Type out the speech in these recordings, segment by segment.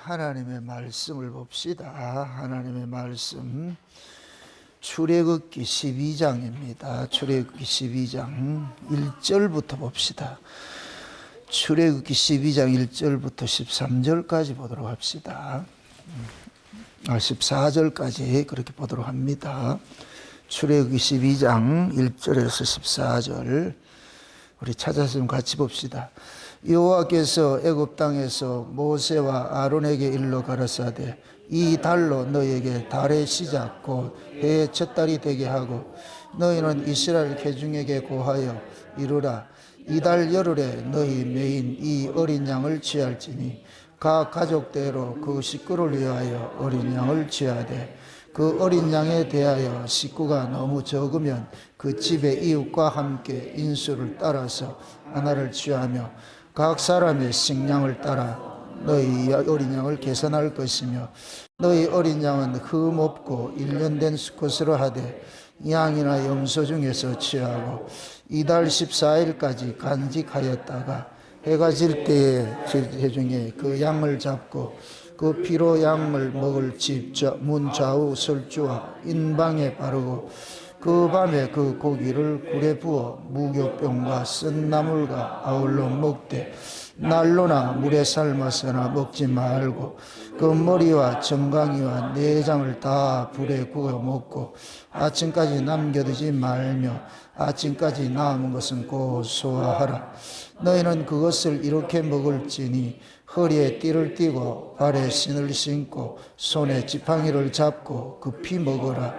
하나님의 말씀을 봅시다. 하나님의 말씀 출애굽기 12장입니다. 출애굽기 12장 1절부터 봅시다. 출애굽기 12장 1절부터 13절까지 보도록 합시다. 14절까지 그렇게 보도록 합니다. 출애굽기 12장 1절에서 14절 우리 찾아서 좀 같이 봅시다. 여호와께서 애굽 땅에서 모세와 아론에게 일러 가라사대 이 달로 너희에게 달의 시작 곧 해의 첫 달이 되게 하고 너희는 이스라엘 회중에게 고하여 이르라 이 달 열흘에 너희 매인 이 어린 양을 취할지니 각 가족대로 그 식구를 위하여 어린 양을 취하되 그 어린 양에 대하여 식구가 너무 적으면 그 집의 이웃과 함께 인수를 따라서 하나를 취하며 각 사람의 식량을 따라 너희 어린 양을 계산할 것이며 너희 어린 양은 흠 없고 1년 된 수컷으로 하되 양이나 염소 중에서 취하고 이달 14일까지 간직하였다가 해가 질 때에 회중에 그 양을 잡고 그 피로 양을 먹을 집 문 좌우 설주와 인방에 바르고 그 밤에 그 고기를 굴에 부어 무교병과 쓴 나물과 아울러 먹되 난로나 물에 삶아서나 먹지 말고 그 머리와 정강이와 내장을 다 불에 구워 먹고 아침까지 남겨두지 말며 아침까지 남은 것은 곧 소화하라. 너희는 그것을 이렇게 먹을지니 허리에 띠를 띠고 발에 신을 신고 손에 지팡이를 잡고 급히 먹어라.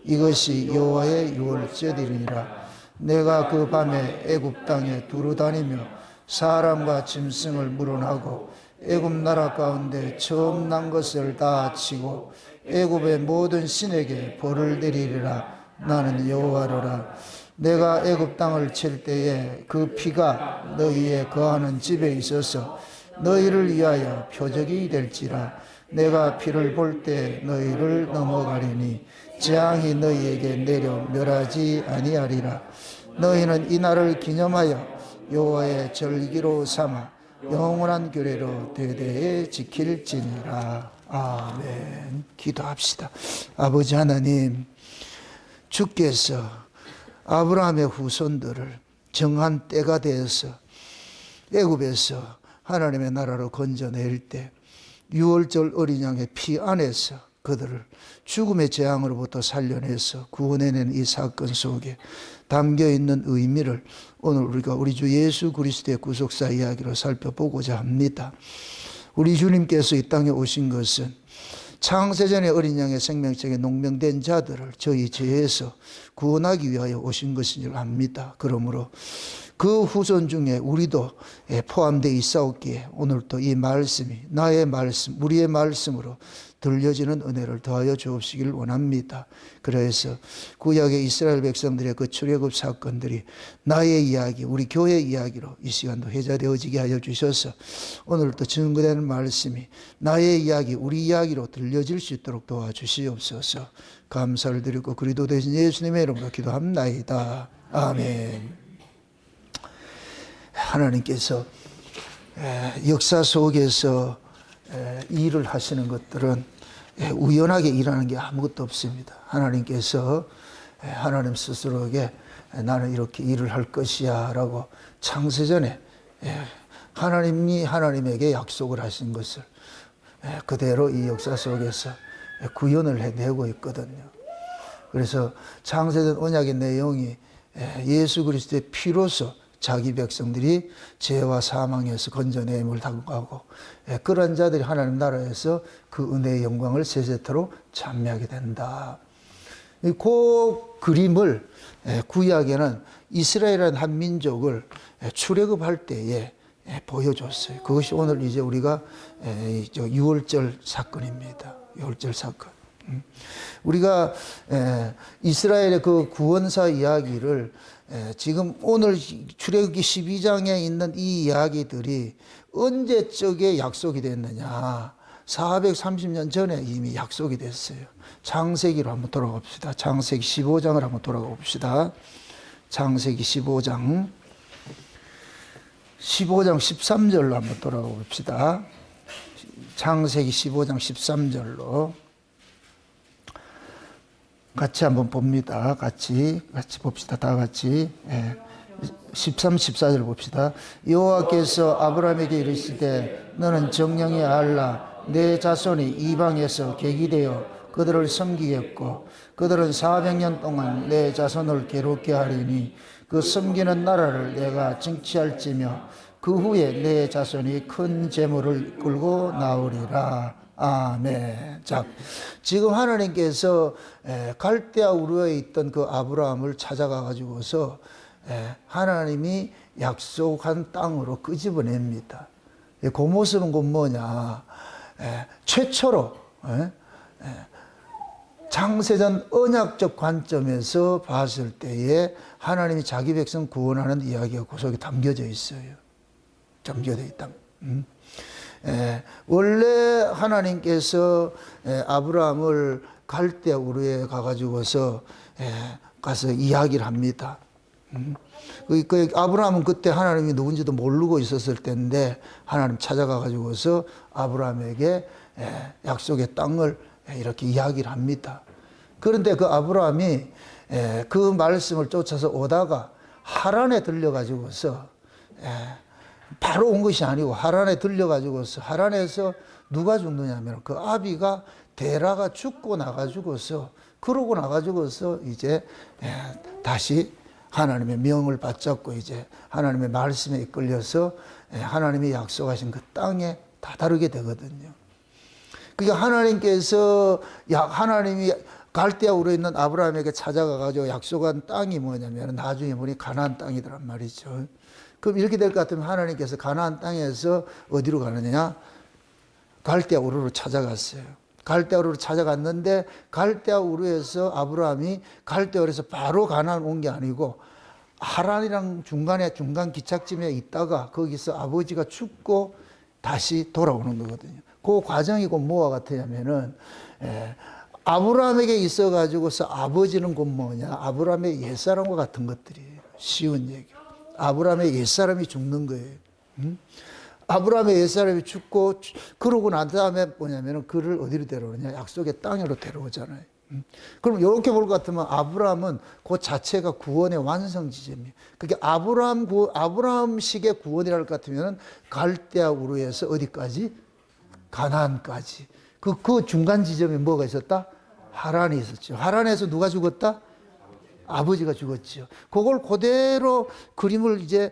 이것이 여호와의 유월절이니라. 내가 그 밤에 애굽 땅에 두루 다니며 사람과 짐승을 물어나고 애굽 나라 가운데 처음 난 것을 다 치고 애굽의 모든 신에게 벌을 내리리라. 나는 여호와로라. 내가 애굽 땅을 칠 때에 그 피가 너희의 거하는 집에 있어서 너희를 위하여 표적이 될지라. 내가 피를 볼 때 너희를 넘어가리니 재앙이 너희에게 내려 멸하지 아니하리라. 너희는 이 날을 기념하여 여호와의 절기로 삼아 영원한 규례로 대대에 지킬지니라. 아멘. 기도합시다. 아버지 하나님, 주께서 아브라함의 후손들을 정한 때가 되어서 애굽에서 하나님의 나라로 건져낼 때 유월절 어린 양의 피 안에서 그들을 죽음의 재앙으로부터 살려내서 구원해낸 이 사건 속에 담겨있는 의미를 오늘 우리가 우리 주 예수 그리스도의 구속사 이야기로 살펴보고자 합니다. 우리 주님께서 이 땅에 오신 것은 창세전에 어린 양의 생명책에 농명된 자들을 저희 죄에서 구원하기 위하여 오신 것인 줄 압니다. 그러므로 그 후손 중에 우리도 포함되어 있사옵기에 오늘 또 이 말씀이 나의 말씀, 우리의 말씀으로 들려지는 은혜를 더하여 주옵시기를 원합니다. 그래서 구약의 이스라엘 백성들의 그 출애굽 사건들이 나의 이야기, 우리 교회 이야기로 이 시간도 회자되어지게 하여 주셔서 오늘 또 증거되는 말씀이 나의 이야기, 우리 이야기로 들려질 수 있도록 도와주시옵소서. 감사를 드리고 그리스도 되신 예수님의 이름으로 기도합나이다. 아멘. 하나님께서 역사 속에서 일을 하시는 것들은 우연하게 일하는 게 아무것도 없습니다. 하나님께서 하나님 스스로에게 나는 이렇게 일을 할 것이야 라고 창세전에 하나님이 하나님에게 약속을 하신 것을 그대로 이 역사 속에서 구현을 해내고 있거든요. 그래서 창세전 언약의 내용이 예수 그리스도의 피로서 자기 백성들이 죄와 사망에서 건져내임을 당하고 그런 자들이 하나님 나라에서 그 은혜의 영광을 세세토록 찬미하게 된다. 그 그림을 구약에는 이스라엘이라는 한 민족을 출애굽할 때에 보여줬어요. 그것이 오늘 이제 우리가 유월절 사건입니다. 유월절 사건. 우리가 이스라엘의 그 구원사 이야기를 지금 오늘 출애굽기 12장에 있는 이 이야기들이 언제적에 약속이 됐느냐. 430년 전에 이미 약속이 됐어요. 창세기로 한번 돌아가 봅시다. 창세기 15장을 한번 돌아가 봅시다. 창세기 15장 13절로 한번 돌아가 봅시다. 창세기 15장 13절로 같이 한번 봅니다. 같이 봅시다. 다 같이. 13, 14절 봅시다. 여호와께서 아브라함에게 이르시되 너는 정령이 알라 내 자손이 이방에서 계기되어 그들을 섬기겠고 그들은 400년 동안 내 자손을 괴롭게 하리니 그 섬기는 나라를 내가 쟁취할지며 그 후에 내 자손이 큰 재물을 끌고 나오리라. 아멘. 자, 지금 하나님께서 갈대아 우르에 있던 그 아브라함을 찾아가 가지고서 하나님이 약속한 땅으로 끄집어냅니다. 그 모습은 곧 뭐냐? 최초로 창세전 언약적 관점에서 봤을 때에 하나님이 자기 백성 구원하는 이야기가 그 속에 담겨져 있어요. 담겨져 있다. 원래 하나님께서 아브라함을 갈대아 우르에 가가지고서 가서 이야기를 합니다. 그 아브라함은 그때 하나님이 누군지도 모르고 있었을 때인데 하나님 찾아가가지고서 아브라함에게 약속의 땅을 이렇게 이야기를 합니다. 그런데 그 아브라함이 그 말씀을 쫓아서 오다가 하란에 들려가지고서 바로 온 것이 아니고 하란에 들려가지고서 하란에서 누가 죽느냐면 그 아비가 데라가 죽고 나가지고서 그러고 나가지고서 이제 다시 하나님의 명을 받잡고 이제 하나님의 말씀에 이끌려서 하나님이 약속하신 그 땅에 다다르게 되거든요. 그러니까 하나님께서 하나님이 갈대아 우르에 있는 아브라함에게 찾아가가지고 약속한 땅이 뭐냐면 나중에 보니 가나안 땅이더란 말이죠. 그럼 이렇게 될 것 같으면 하나님께서 가나안 땅에서 어디로 가느냐? 갈대아 우르로 찾아갔어요. 갈대아 우르로 찾아갔는데 갈대아 우르에서 아브라함이 갈대아 우르에서 바로 가나안 온 게 아니고 하란이랑 중간 기착지에 있다가 거기서 아버지가 죽고 다시 돌아오는 거거든요. 그 과정이 곧 뭐와 같으냐면은 아브라함에게 있어 가지고서 아버지는 곧 뭐냐? 아브라함의 옛사람과 같은 것들이에요. 쉬운 얘기. 아브라함의 옛사람이 죽는 거예요. 아브라함의 옛사람이 죽고 그러고 난 다음에 뭐냐면 그를 어디로 데려오느냐? 약속의 땅으로 데려오잖아요. 그럼 이렇게 볼 것 같으면 아브라함은 그 자체가 구원의 완성 지점이에요. 그게 아브라함식의 구원이랄 것 같으면 갈대아 우르에서 어디까지? 가나안까지. 그 중간 지점에 뭐가 있었다? 하란이 있었죠. 하란에서 누가 죽었다? 아버지가 죽었죠. 그걸 그대로 그림을 이제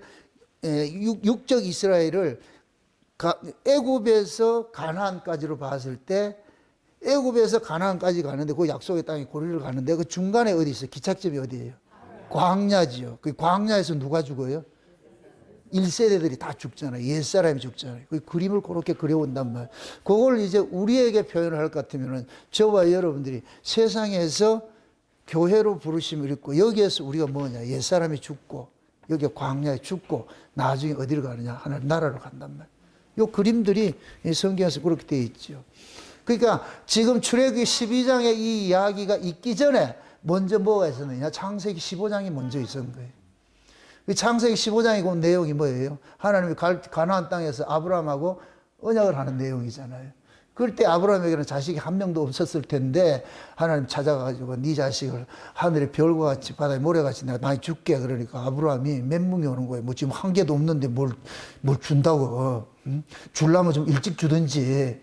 육적 이스라엘을 애굽에서 가나안까지로 봤을 때 애굽에서 가나안까지 가는데 그 약속의 땅에 고리를 가는데 그 중간에 어디 있어요? 기착점이 어디예요? 광야지요. 그 광야에서 누가 죽어요? 1세대들이 다 죽잖아요. 옛사람이 죽잖아요. 그 그림을 그렇게 그려온단 말이에요. 그걸 이제 우리에게 표현을 할 것 같으면 저와 여러분들이 세상에서 교회로 부르심을 입고 여기에서 우리가 뭐냐? 옛사람이 죽고 여기 광야에 죽고 나중에 어디를 가느냐? 하나님 나라로 간단 말이에요. 이 그림들이 성경에서 그렇게 되어 있죠. 그러니까 지금 출애굽기 12장에 이 이야기가 있기 전에 먼저 뭐가 있었느냐? 창세기 15장이 먼저 있었던 거예요. 창세기 15장의 그 내용이 뭐예요? 하나님이 가나안 땅에서 아브라함하고 언약을 하는 내용이잖아요. 그럴 때 아브라함에게는 자식이 한 명도 없었을 텐데 하나님 찾아가가지고 네 자식을 하늘의 별과 같이 바다의 모래같이 내가 많이 줄게. 그러니까 아브라함이 멘붕이 오는 거예요. 뭐 지금 한 개도 없는데 뭘 준다고. 주려면 좀 일찍 주든지.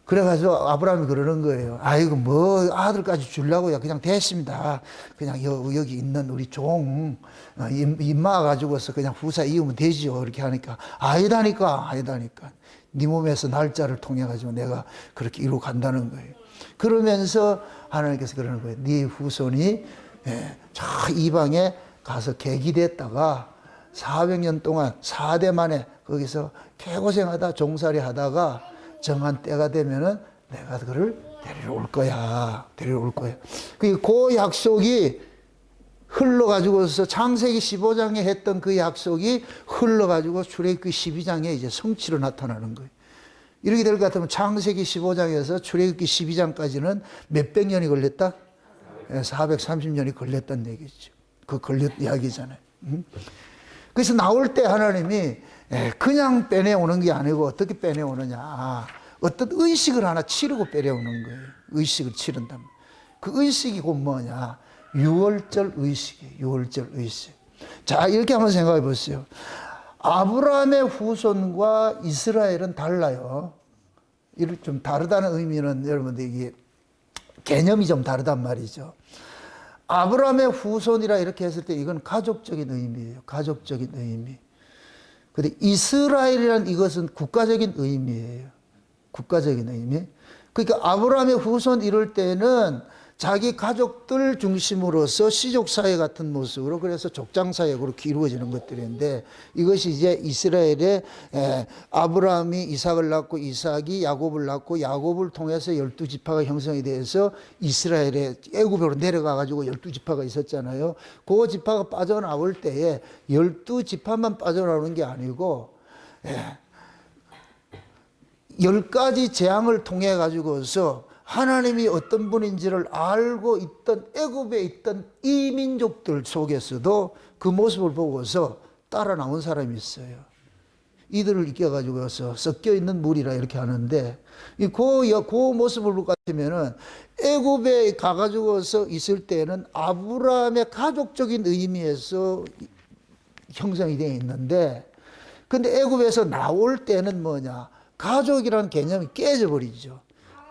그래가지고 아브라함이 그러는 거예요. 아이고 뭐 아들까지 주려고요. 그냥 됐습니다. 그냥 여기 있는 우리 종 임마 가지고서 그냥 후사 이으면 되지요. 그렇게 하니까 아니다니까. 네 몸에서 날짜를 통해 가지고 내가 그렇게 이루어 간다는 거예요. 그러면서 하나님께서 그러는 거예요. 네 후손이 저 이방에 가서 계기됐다가 400년 동안 4대 만에 거기서 개고생하다 종살이 하다가 정한 때가 되면은 내가 그를 데리러 올 거야. 그 약속이 흘러가지고서 창세기 15장에 했던 그 약속이 흘러가지고 출애굽기 12장에 이제 성취로 나타나는 거예요. 이렇게 될 것 같으면 창세기 15장에서 출애굽기 12장까지는 몇백 년이 걸렸다? 430년이 걸렸다는 얘기죠. 그 걸렸 이야기잖아요. 그래서 나올 때 하나님이 그냥 빼내오는 게 아니고 어떻게 빼내오느냐. 어떤 의식을 하나 치르고 빼내오는 거예요. 의식을 치른다. 그 의식이 곧 뭐냐. 유월절 의식이에요. 유월절 의식. 자, 이렇게 한번 생각해 보세요. 아브라함의 후손과 이스라엘은 달라요. 이렇게 좀 다르다는 의미는 여러분들 이게 개념이 좀 다르단 말이죠. 아브라함의 후손이라 이렇게 했을 때 이건 가족적인 의미예요. 가족적인 의미. 근데 이스라엘이라는 이것은 국가적인 의미예요. 국가적인 의미. 그러니까 아브라함의 후손 이럴 때는 자기 가족들 중심으로서 시족사회 같은 모습으로 그래서 족장사역으로 이루어지는 것들인데 이것이 이제 이스라엘의 아브라함이 이삭을 낳고 이삭이 야곱을 낳고 야곱을 통해서 12지파가 형성이 돼서 이스라엘의 애굽으로 내려가 가지고 12지파가 있었잖아요. 그 지파가 빠져나올 때에 12지파만 빠져나오는 게 아니고 10가지 재앙을 통해 가지고서 하나님이 어떤 분인지를 알고 있던 애굽에 있던 이 민족들 속에서도 그 모습을 보고서 따라 나온 사람이 있어요. 이들을 이겨가지고서 섞여 있는 물이라 이렇게 하는데 그 모습을 같으면은 애굽에 가가지고서 있을 때는 아브라함의 가족적인 의미에서 형성이 되어 있는데 근데 애굽에서 나올 때는 뭐냐 가족이라는 개념이 깨져버리죠.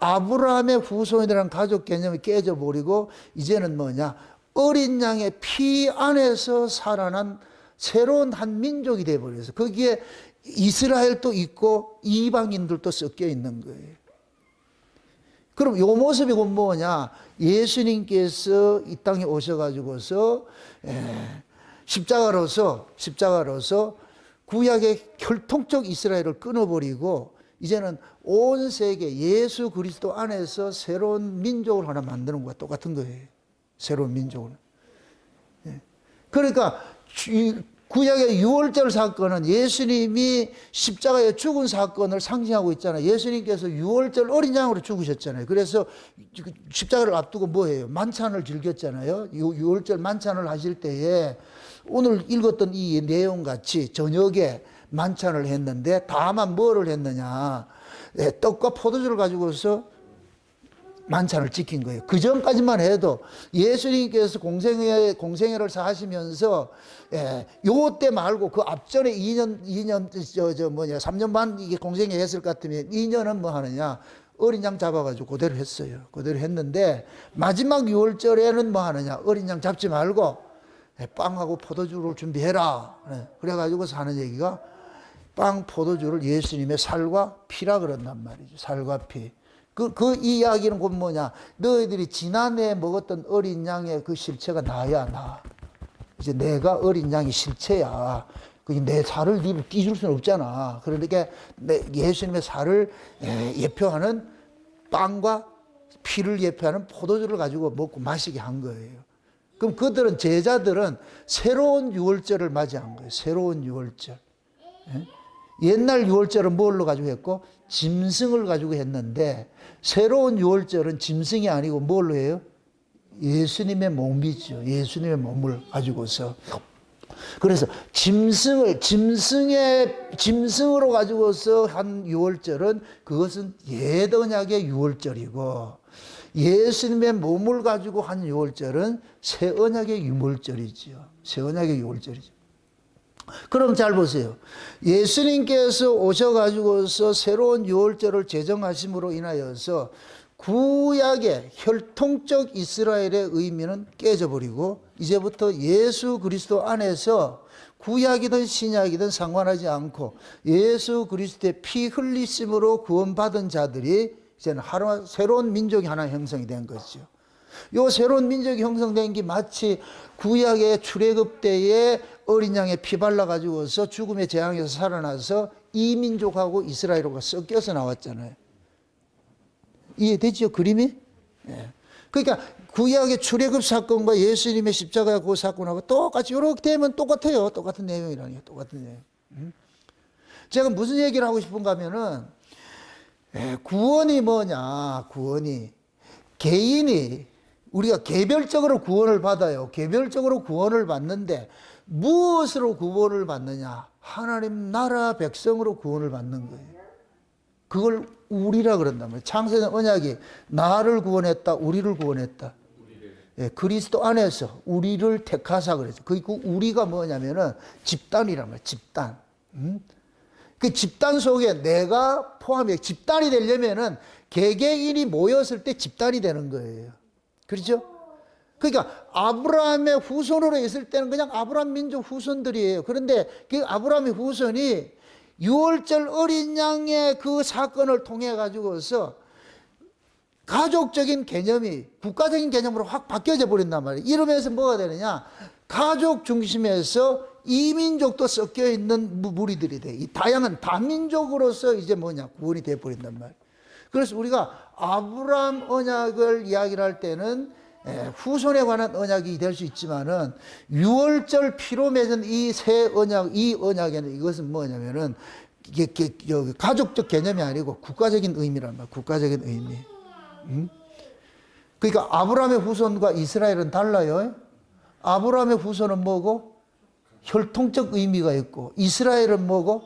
아브라함의 후손이라는 가족 개념이 깨져버리고 이제는 뭐냐 어린 양의 피 안에서 살아난 새로운 한 민족이 되어버려서 거기에 이스라엘도 있고 이방인들도 섞여 있는 거예요. 그럼 이 모습이 곧 뭐냐 예수님께서 이 땅에 오셔가지고서 십자가로서 구약의 혈통적 이스라엘을 끊어버리고 이제는 온 세계 예수 그리스도 안에서 새로운 민족을 하나 만드는 것과 똑같은 거예요. 새로운 민족을. 그러니까 구약의 유월절 사건은 예수님이 십자가에 죽은 사건을 상징하고 있잖아요. 예수님께서 유월절 어린 양으로 죽으셨잖아요. 그래서 십자가를 앞두고 뭐예요? 만찬을 즐겼잖아요. 유월절 만찬을 하실 때에 오늘 읽었던 이 내용 같이 저녁에 만찬을 했는데 다만 뭐를 했느냐 떡과 포도주를 가지고서 만찬을 지킨 거예요. 그 전까지만 해도 예수님께서 공생애를 사시면서 요때 말고 그 앞전에 3년 반 이게 공생애 했을 것 같으면 2년은 뭐 하느냐 어린 양 잡아가지고 그대로 했어요. 그대로 했는데 마지막 유월절에는 뭐 하느냐 어린 양 잡지 말고 빵하고 포도주를 준비해라. 그래가지고서 하는 얘기가 빵, 포도주를 예수님의 살과 피라 그런단 말이죠. 살과 피. 그 이야기는 곧 뭐냐. 너희들이 지난해 먹었던 어린 양의 그 실체가 나야, 나. 이제 내가 어린 양이 실체야. 내 살을 네 띄줄 수는 없잖아. 그러니까 예수님의 살을 예표하는 빵과 피를 예표하는 포도주를 가지고 먹고 마시게 한 거예요. 그럼 그들은 제자들은 새로운 유월절을 맞이한 거예요. 새로운 유월절. 옛날 유월절은 뭘로 가지고 했고 짐승을 가지고 했는데 새로운 유월절은 짐승이 아니고 뭘로 해요? 예수님의 몸이죠. 예수님의 몸을 가지고서. 그래서 짐승으로 가지고서 한 유월절은 그것은 옛 언약의 유월절이고 예수님의 몸을 가지고 한 유월절은 새 언약의 유월절이죠. 새 언약의 유월절이죠. 그럼 잘 보세요. 예수님께서 오셔가지고서 새로운 유월절을 제정하심으로 인하여서 구약의 혈통적 이스라엘의 의미는 깨져버리고 이제부터 예수 그리스도 안에서 구약이든 신약이든 상관하지 않고 예수 그리스도의 피 흘리심으로 구원받은 자들이 이제는 새로운 민족이 하나 형성이 된 거죠. 요 새로운 민족이 형성된 게 마치 구약의 출애굽 때에 어린 양에 피 발라가지고서 죽음의 재앙에서 살아나서 이 민족하고 이스라엘하고 섞여서 나왔잖아요. 이해되죠? 그림이? 예. 그러니까 구약의 출애굽 사건과 예수님의 십자가 그 사건하고 똑같이 이렇게 되면 똑같아요. 똑같은 내용이라니요. 똑같은 내용. 제가 무슨 얘기를 하고 싶은가 하면은 구원이 뭐냐? 구원이 개인이 우리가 개별적으로 구원을 받아요. 개별적으로 구원을 받는데 무엇으로 구원을 받느냐? 하나님 나라 백성으로 구원을 받는 거예요. 그걸 우리라 그런단 말이에요. 창세전 언약이 나를 구원했다, 우리를 구원했다. 예, 그리스도 안에서 우리를 택하사 그랬죠. 그 우리가 뭐냐면은 집단이란 말이에요. 집단. 그 집단 속에 내가 포함해. 집단이 되려면은 개개인이 모였을 때 집단이 되는 거예요. 그렇죠? 그러니까 아브라함의 후손으로 있을 때는 그냥 아브라함 민족 후손들이에요. 그런데 그 아브라함의 후손이 유월절 어린 양의 그 사건을 통해 가지고서 가족적인 개념이 국가적인 개념으로 확 바뀌어져 버린단 말이에요. 이러면서 뭐가 되느냐? 가족 중심에서 이민족도 섞여 있는 무리들이 돼. 이 다양한 다민족으로서 이제 뭐냐? 구원이 돼 버린단 말이에요. 그래서 우리가 아브라함 언약을 이야기를 할 때는 후손에 관한 언약이 될 수 있지만은 유월절 피로 맺은 이 새 언약, 이 언약에는 이것은 뭐냐면은 이게 가족적 개념이 아니고 국가적인 의미란 말이에요. 국가적인 의미. 그러니까 아브라함의 후손과 이스라엘은 달라요. 아브라함의 후손은 뭐고? 혈통적 의미가 있고, 이스라엘은 뭐고?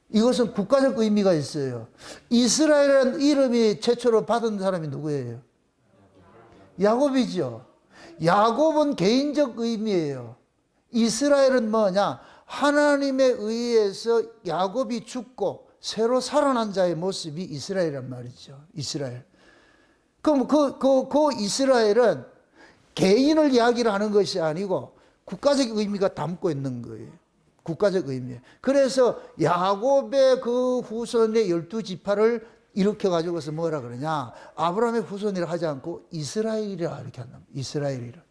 이것은 국가적 의미가 있어요. 이스라엘이라는 이름이 최초로 받은 사람이 누구예요? 야곱이죠. 야곱은 개인적 의미예요. 이스라엘은 뭐냐? 하나님에 의해서 야곱이 죽고 새로 살아난 자의 모습이 이스라엘이란 말이죠. 이스라엘. 그럼 그 이스라엘은 개인을 이야기를 하는 것이 아니고 국가적 의미가 담고 있는 거예요. 국가적 의미. 그래서 야곱의 그 후손의 12지파를 일으켜 가지고서 뭐라 그러냐? 아브라함의 후손이라 하지 않고 이스라엘이라 이렇게 한다. 이스라엘이라.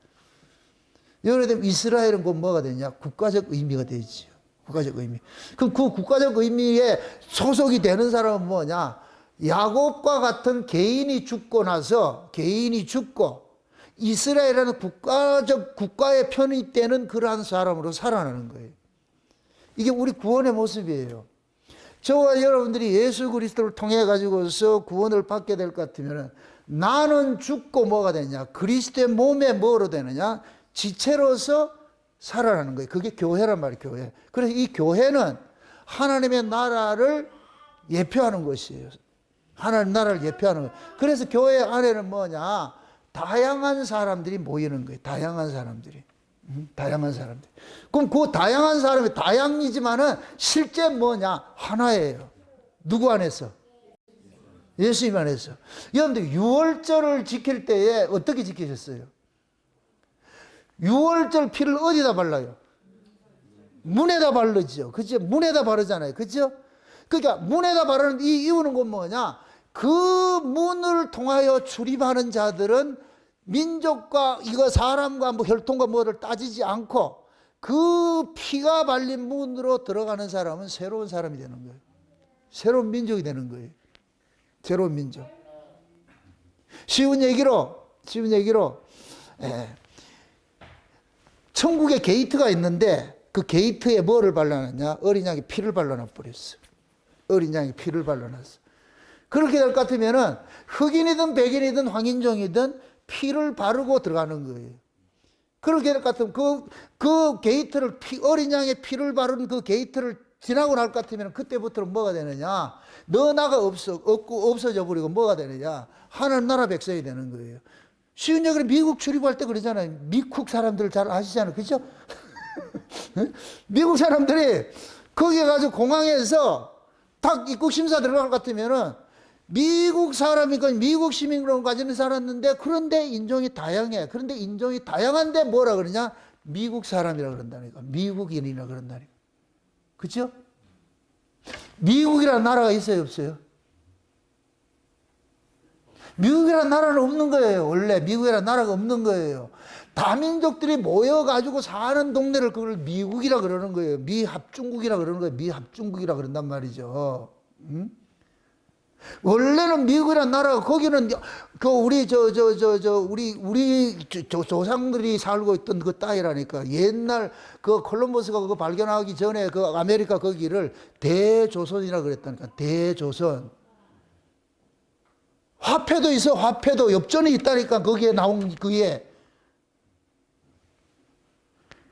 예를 들면 이스라엘은 곧 뭐가 되냐? 국가적 의미가 되지요. 국가적 의미. 그럼 그 국가적 의미에 소속이 되는 사람은 뭐냐? 야곱과 같은 개인이 죽고 나서 개인이 죽고 이스라엘이라는 국가에 편입되는 그러한 사람으로 살아나는 거예요. 이게 우리 구원의 모습이에요. 저와 여러분들이 예수 그리스도를 통해 가지고서 구원을 받게 될 것 같으면 나는 죽고 뭐가 되냐? 그리스도의 몸에 뭐로 되느냐? 지체로서 살아나는 거예요. 그게 교회란 말이에요. 교회. 그래서 이 교회는 하나님의 나라를 예표하는 것이에요. 하나님 나라를 예표하는 거예요. 그래서 교회 안에는 뭐냐? 다양한 사람들이 모이는 거예요. 다양한 사람들이. 다양한 사람들. 그럼 그 다양한 사람이 다양이지만은 실제 뭐냐? 하나예요. 누구 안에서? 예수님 안에서. 여러분들 유월절을 지킬 때에 어떻게 지키셨어요? 유월절 피를 어디다 발라요? 문에다 바르죠. 그죠? 문에다 바르잖아요. 그죠? 그러니까 문에다 바르는 이 이유는 건 뭐냐? 그 문을 통하여 출입하는 자들은 민족과 이거 사람과 뭐 혈통과 뭐를 따지지 않고 그 피가 발린 문으로 들어가는 사람은 새로운 사람이 되는 거예요. 새로운 민족이 되는 거예요. 새로운 민족. 쉬운 얘기로 천국에 게이트가 있는데 그 게이트에 뭐를 발라놨냐? 어린 양의 피를 발라놔 버렸어. 어린 양의 피를 발라놨어. 그렇게 될 것 같으면은 흑인이든 백인이든 황인종이든 피를 바르고 들어가는 거예요. 그렇게 될 것 같으면 그 게이트를 어린 양의 피를 바른 그 게이트를 지나고 날 것 같으면 그때부터는 뭐가 되느냐? 너 나가 없어져 버리고 뭐가 되느냐? 하나님 나라 백성이 되는 거예요. 쉬운 얘기로 미국 출입할 때 그러잖아요. 미국 사람들 잘 아시잖아요. 그죠? 미국 사람들이 거기에 가서 공항에서 딱 입국 심사 들어갈 것 같으면은 미국 사람이니까 미국 시민으로 가지는 살았는데 그런데 인종이 다양해. 그런데 인종이 다양한데 뭐라 그러냐? 미국 사람이라 그런다니까. 미국인이라 그런다니까. 그죠? 미국이라는 나라가 있어요, 없어요? 미국이라는 나라는 없는 거예요. 원래 미국이라는 나라가 없는 거예요. 다민족들이 모여가지고 사는 동네를 그걸 미국이라 그러는 거예요. 미합중국이라 그러는 거예요. 미합중국이라 그런단 말이죠. 원래는 미국이라는 나라가 거기는 그 우리 우리 조상들이 살고 있던 그 땅이라니까. 옛날 그 콜럼버스가 그거 발견하기 전에 그 아메리카 거기를 대조선이라 그랬다니까. 대조선. 화폐도 있어. 화폐도 엽전이 있다니까. 거기에 나온 그게.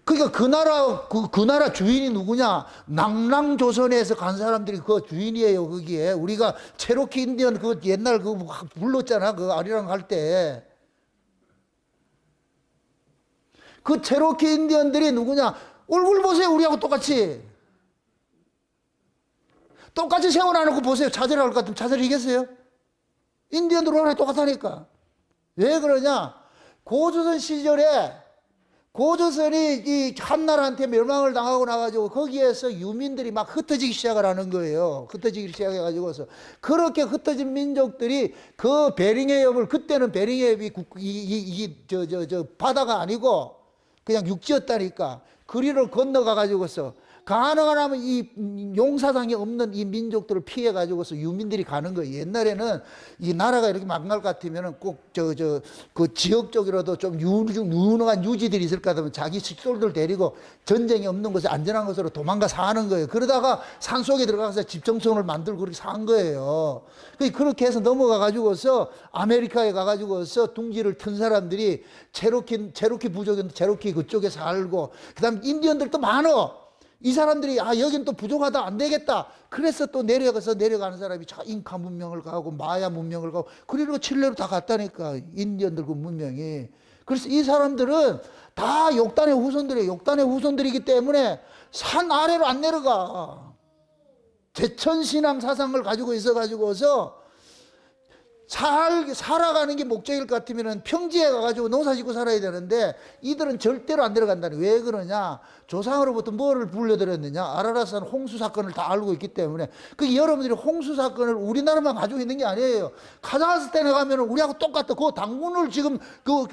그러니까 그 나라 주인이 누구냐? 낭랑조선에서 간 사람들이 그 주인이에요. 거기에 우리가 체로키 인디언 그 옛날 그 불렀잖아. 그 아리랑 갈 때. 그 체로키 인디언들이 누구냐? 얼굴 보세요. 우리하고 똑같이. 똑같이 세워놔놓고 보세요. 차별할 것 같으면 차별이겠어요? 인디언들하고 똑같다니까. 왜 그러냐? 고조선 시절에 고조선이 이 한나라한테 멸망을 당하고 나가지고 거기에서 유민들이 막 흩어지기 시작을 하는 거예요. 흩어지기 시작해가지고서 그렇게 흩어진 민족들이 그 베링해 협을 그때는 베링해 협이 바다가 아니고 그냥 육지였다니까. 그리를 건너가가지고서 가능하면 이 용사당이 없는 이 민족들을 피해가지고서 유민들이 가는 거예요. 옛날에는 이 나라가 이렇게 망갈 것 같으면 꼭 그 지역 쪽이라도 좀 유능한 유지들이 있을 것 같으면 자기 식솔들 데리고 전쟁이 없는 곳에 안전한 곳으로 도망가 사는 거예요. 그러다가 산 속에 들어가서 집정성을 만들고 그렇게 산 거예요. 그렇게 해서 넘어가가지고서 아메리카에 가가지고서 둥지를 튼 사람들이 체로키 부족인데 체로키 그쪽에 살고, 그 다음 인디언들도 많어. 이 사람들이 여긴 또 부족하다, 안 되겠다. 그래서 또 내려가는 사람이 잉카 문명을 가고 마야 문명을 가고 그리고 칠레로 다 갔다니까. 인디언들 그 문명이. 그래서 이 사람들은 다 욕단의 후손들이에요. 욕단의 후손들이기 때문에 산 아래로 안 내려가. 제천신앙 사상을 가지고 있어가지고서 살아가는 게 목적일 것 같으면 평지에 가가지고 농사 짓고 살아야 되는데 이들은 절대로 안 내려간다니. 왜 그러냐? 조상으로부터 뭐를 불려드렸느냐? 아라라산 홍수 사건을 다 알고 있기 때문에. 여러분들이 홍수 사건을 우리나라만 가지고 있는 게 아니에요. 카자흐스탄에 가면 우리하고 똑같다. 그 당군을 지금 그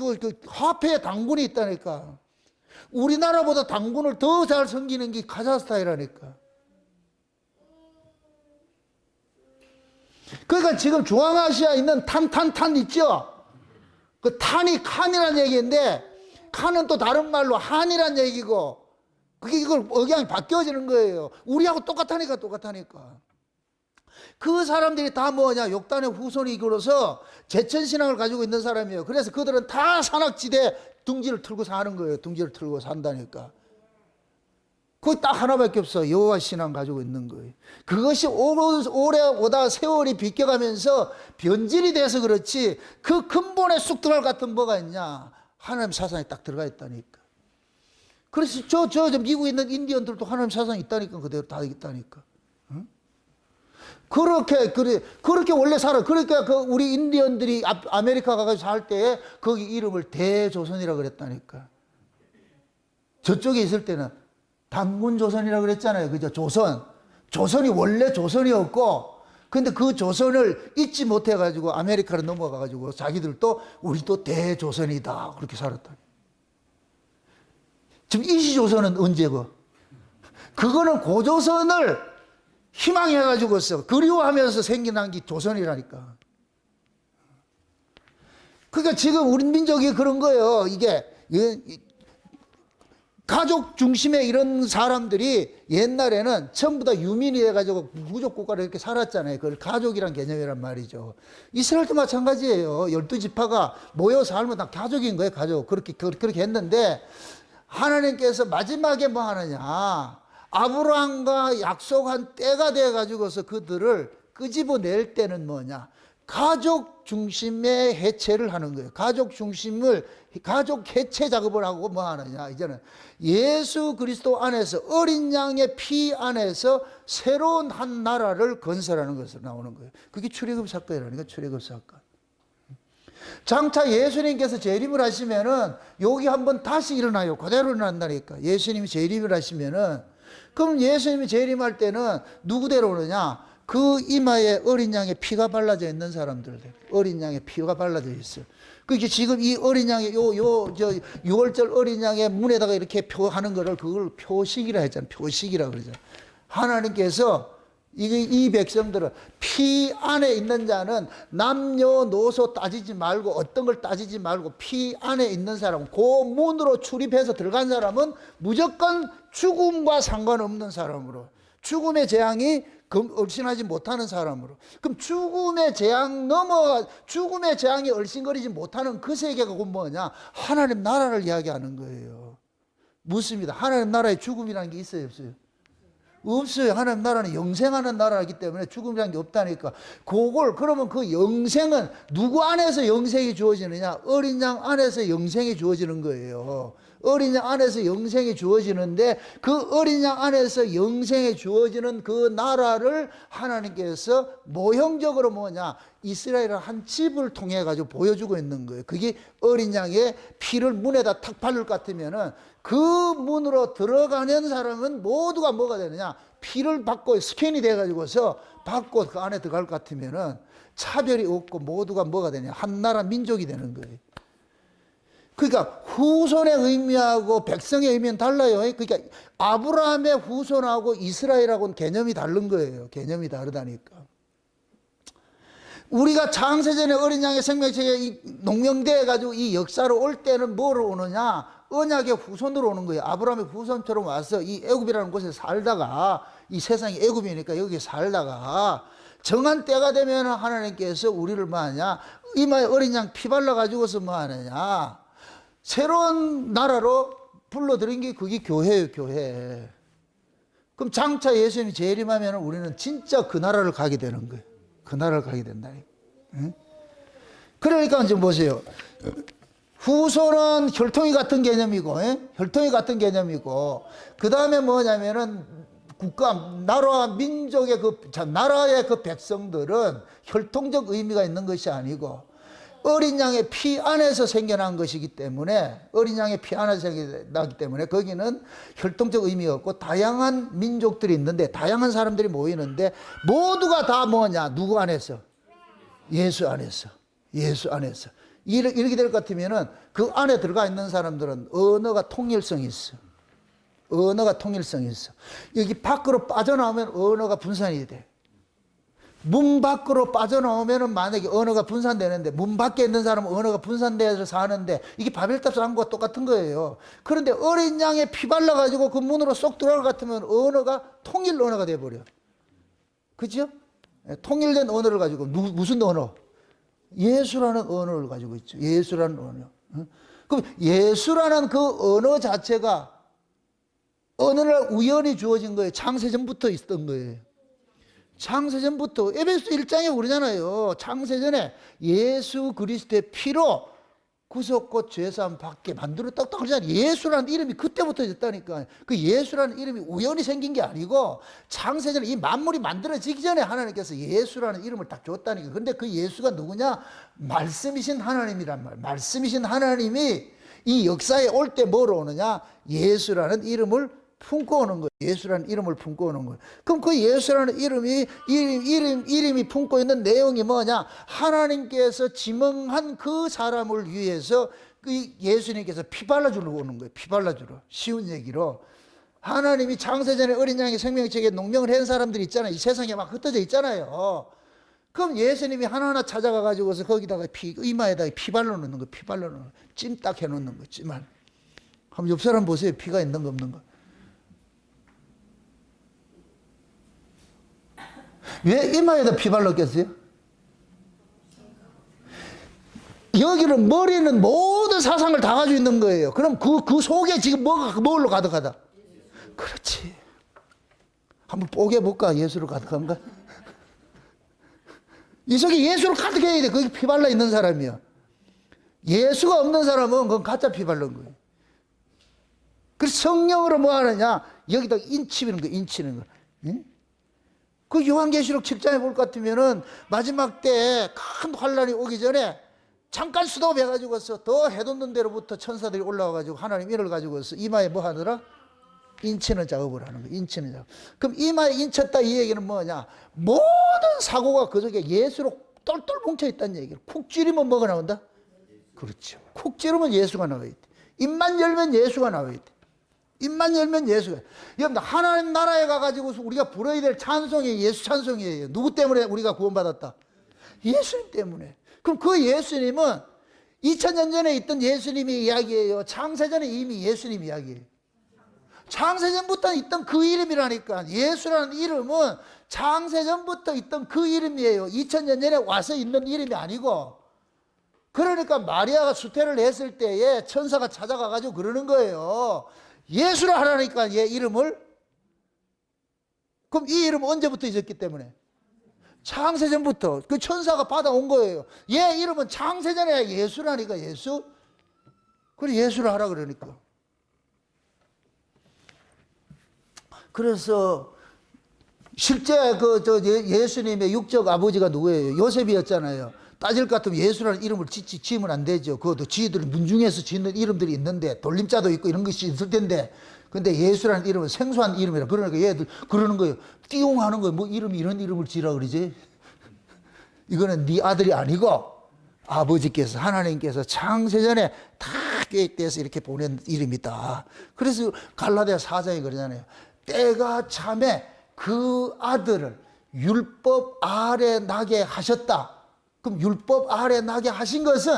화폐에 당군이 있다니까. 우리나라보다 당군을 더 잘 섬기는 게 카자흐스탄이라니까. 그러니까 지금 중앙아시아에 있는 탄 있죠? 그 탄이 칸이라는 얘기인데, 칸은 또 다른 말로 한이라는 얘기고, 이걸 억양이 바뀌어지는 거예요. 우리하고 똑같다니까. 그 사람들이 다 뭐냐? 욕단의 후손이고로서 제천신앙을 가지고 있는 사람이에요. 그래서 그들은 다 산악지대 둥지를 틀고 사는 거예요. 둥지를 틀고 산다니까. 그거 딱 하나밖에 없어. 여호와 신앙 가지고 있는 거예요. 그것이 오래 오다 세월이 비껴가면서 변질이 돼서 그렇지, 그 근본에 쑥 들어갈 같은 뭐가 있냐? 하나님 사상이 딱 들어가 있다니까. 그래서 저 미국에 있는 인디언들도 하나님 사상이 있다니까. 그대로 다 있다니까. 응? 그렇게 원래 살아. 그러니까 우리 인디언들이 아메리카 가서 살 때 거기 이름을 대조선이라고 그랬다니까. 저쪽에 있을 때는 단군조선이라고 그랬잖아요. 그죠? 조선이 원래 조선이었고, 근데 그 조선을 잊지 못해가지고 아메리카로 넘어가가지고 자기들도 우리도 대조선이다. 그렇게 살았다. 지금 이시조선은 언제고? 그거는 고조선을 희망해가지고서 그리워하면서 생겨난 게 조선이라니까. 그러니까 지금 우리 민족이 그런 거예요. 이게 가족 중심의 이런 사람들이 옛날에는 전부 다 유민이 돼가지고 무족국가로 이렇게 살았잖아요. 그걸 가족이란 개념이란 말이죠. 이스라엘도 마찬가지예요. 12지파가 모여 살면 다 가족인 거예요. 가족. 그렇게 했는데 하나님께서 마지막에 뭐 하느냐? 아브라함과 약속한 때가 돼가지고서 그들을 끄집어낼 때는 뭐냐? 가족 중심의 해체를 하는 거예요. 가족 해체 작업을 하고 뭐 하느냐? 이제는 예수 그리스도 안에서, 어린 양의 피 안에서 새로운 한 나라를 건설하는 것으로 나오는 거예요. 그게 출애굽 사건이라니까. 출애굽 사건. 장차 예수님께서 재림을 하시면은 여기 한번 다시 일어나요. 그대로 일어난다니까. 예수님이 재림을 하시면은, 그럼 예수님이 재림할 때는 누구대로 오느냐? 그 이마에 어린 양의 피가 발라져 있는 사람들, 어린 양의 피가 발라져 있어요. 그게 지금 이 어린 양의 6월절 어린 양의 문에다가 이렇게 표하는 거를 그걸 표식이라 했잖아요. 표식이라 그러잖아요. 하나님께서 이 백성들은 피 안에 있는 자는 남녀노소 따지지 말고 어떤 걸 따지지 말고 피 안에 있는 사람은, 그 문으로 출입해서 들어간 사람은 무조건 죽음과 상관없는 사람으로, 죽음의 재앙이 얼씬하지 못하는 사람으로. 그럼 죽음의 재앙이 얼씬거리지 못하는 그 세계가 곧 뭐냐? 하나님 나라를 이야기하는 거예요. 묻습니다. 하나님 나라에 죽음이라는 게 있어요, 없어요? 없어요. 하나님 나라는 영생하는 나라이기 때문에 죽음이라는 게 없다니까. 그러면 그 영생은 누구 안에서 영생이 주어지느냐? 어린 양 안에서 영생이 주어지는 거예요. 어린 양 안에서 영생이 주어지는데, 그 어린 양 안에서 영생이 주어지는 그 나라를 하나님께서 모형적으로 뭐냐? 이스라엘의 한 집을 통해 가지고 보여주고 있는 거예요. 그게 어린 양의 피를 문에다 탁 바를 것 같으면은, 그 문으로 들어가는 사람은 모두가 뭐가 되느냐? 피를 받고 스캔이 돼 가지고서 받고 그 안에 들어갈 것 같으면은 차별이 없고 모두가 뭐가 되냐? 한 나라 민족이 되는 거예요. 그러니까 후손의 의미하고 백성의 의미는 달라요. 그러니까 아브라함의 후손하고 이스라엘하고는 개념이 다른 거예요. 개념이 다르다니까. 우리가 창세전에 어린 양의 생명책에 농명되어 가지고 이 역사로 올 때는 뭐로 오느냐? 언약의 후손으로 오는 거예요. 아브라함의 후손처럼 와서 이 애굽이라는 곳에 살다가, 이 세상이 애굽이니까 여기 살다가 정한 때가 되면 하나님께서 우리를 뭐 하냐? 이마에 어린 양 피 발라 가지고서 뭐 하느냐? 새로운 나라로 불러들인 게 그게 교회예요, 교회. 그럼 장차 예수님이 재림하면 우리는 진짜 그 나라를 가게 되는 거예요. 그 나라를 가게 된다니까. 응? 그러니까 이제 보세요. 후손은 혈통이 같은 개념이고, 혈통이 같은 개념이고, 그 다음에 뭐냐면은 국가, 나라, 민족의 나라의 그 백성들은 혈통적 의미가 있는 것이 아니고, 어린 양의 피 안에서 생겨난 것이기 때문에, 어린 양의 피 안에서 생겨나기 때문에 거기는 혈통적 의미가 없고, 다양한 민족들이 있는데, 다양한 사람들이 모이는데, 모두가 다 뭐냐? 누구 안에서? 예수 안에서. 예수 안에서. 이렇게 될 것 같으면은 그 안에 들어가 있는 사람들은 언어가 통일성이 있어. 언어가 통일성이 있어. 여기 밖으로 빠져나오면 언어가 분산이 돼. 문 밖으로 빠져나오면은 만약에 언어가 분산되는데, 문 밖에 있는 사람은 언어가 분산돼서 사는데, 이게 바벨탑 사람과 똑같은 거예요. 그런데 어린 양에 피 발라가지고 그 문으로 쏙 들어갈 것 같으면 언어가 통일 언어가 돼버려. 그죠? 통일된 언어를 가지고, 무슨 언어? 예수라는 언어를 가지고 있죠. 예수라는 언어. 그럼 예수라는 그 언어 자체가 어느 날 우연히 주어진 거예요? 창세전부터 있었던 거예요. 창세전부터. 에베소 1장에 그러잖아요. 창세전에 예수 그리스도의 피로 구속과 죄사함 받게 만들었다고 딱 그러잖아요. 예수라는 이름이 그때부터 있다니까. 그 예수라는 이름이 우연히 생긴 게 아니고, 창세전에 이 만물이 만들어지기 전에 하나님께서 예수라는 이름을 딱 줬다니까. 근데 그 예수가 누구냐? 말씀이신 하나님이란 말. 말씀이신 하나님이 이 역사에 올 때 뭐로 오느냐? 예수라는 이름을 품고 오는 거예요. 예수라는 이름을 품고 오는 거예요. 그럼 그 예수라는 이름이 품고 있는 내용이 뭐냐? 하나님께서 지명한 그 사람을 위해서 그 예수님께서 피 발라주러 오는 거예요. 피 발라주러. 쉬운 얘기로. 하나님이 창세전에 어린 양의 생명책에 농명을 한 사람들이 있잖아요. 이 세상에 막 흩어져 있잖아요. 그럼 예수님이 하나하나 찾아가 가지고서 거기다가 이마에다가 피 발라놓는 거예요. 피 발라놓는 거예요. 찜 딱 해놓는 거예요. 찜만. 한번 옆 사람 보세요. 피가 있는 거 없는 거. 왜 이마에다 피 발랐겠어요? 여기는 머리는 모든 사상을 다 가지고 있는 거예요. 그럼 그 속에 지금 뭘로 가득하다? 그렇지. 한번 뽀개볼까? 예수로 가득한가? 이 속에 예수로 가득해야 돼. 거기 피 발라 있는 사람이야. 예수가 없는 사람은 그건 가짜 피 바른 거예요. 그래서 성령으로 뭐 하느냐? 여기다 인치는 거, 인치는 거. 응? 그 요한계시록 7장에 볼 것 같으면은 마지막 때 큰 환란이 오기 전에 잠깐 수도해가지고서 더 해돋는 데로부터 천사들이 올라와가지고 하나님 이를 가지고서 이마에 뭐 하더라? 인치는 작업을 하는 거예요. 인치는 작업. 그럼 이마에 인쳤다 이 얘기는 뭐냐? 모든 사고가 그 속에 예수로 똘똘 뭉쳐있다는 얘기예요. 쿡 찌르면 뭐가 나온다? 그렇죠. 쿡 찌르면 예수가 나와야 돼. 입만 열면 예수가 나와야 돼. 입만 열면 예수가. 여러분, 하나님 나라에 가가지고서 우리가 불어야 될 찬송이 예수 찬송이에요. 누구 때문에 우리가 구원받았다? 예수님 때문에. 그럼 그 예수님은 2000년 전에 있던 예수님의 이야기예요. 창세전에 이미 예수님 이야기예요. 창세전부터 있던 그 이름이라니까. 예수라는 이름은 창세전부터 있던 그 이름이에요. 2000년 전에 와서 있는 이름이 아니고. 그러니까 마리아가 수태를 했을 때에 천사가 찾아가가지고 그러는 거예요. 예수를 하라니까 얘 이름을. 그럼 이 이름은 언제부터 있었기 때문에? 창세전부터 그 천사가 받아온 거예요. 얘 이름은 창세전에 예수라니까, 예수. 그래 예수를 하라 그러니까. 그래서 실제 예수님의 육적 아버지가 누구예요? 요셉이었잖아요. 따질 것 같으면 예수라는 이름을 지으면 안 되죠. 그것도 지들이 문중에서 짓는 이름들이 있는데 돌림자도 있고 이런 것이 있을 텐데, 근데 예수라는 이름은 생소한 이름이라. 그러니까 얘들 그러는 거예요. 띠용하는 거예요. 뭐 이름 이런 이름을 지으라 그러지? 이거는 네 아들이 아니고 아버지께서, 하나님께서 창세전에 다 계획돼서 이렇게 보낸 이름이다. 그래서 갈라디아 4장에 그러잖아요. 때가 참에 그 아들을 율법 아래 나게 하셨다. 그럼 율법 아래 나게 하신 것은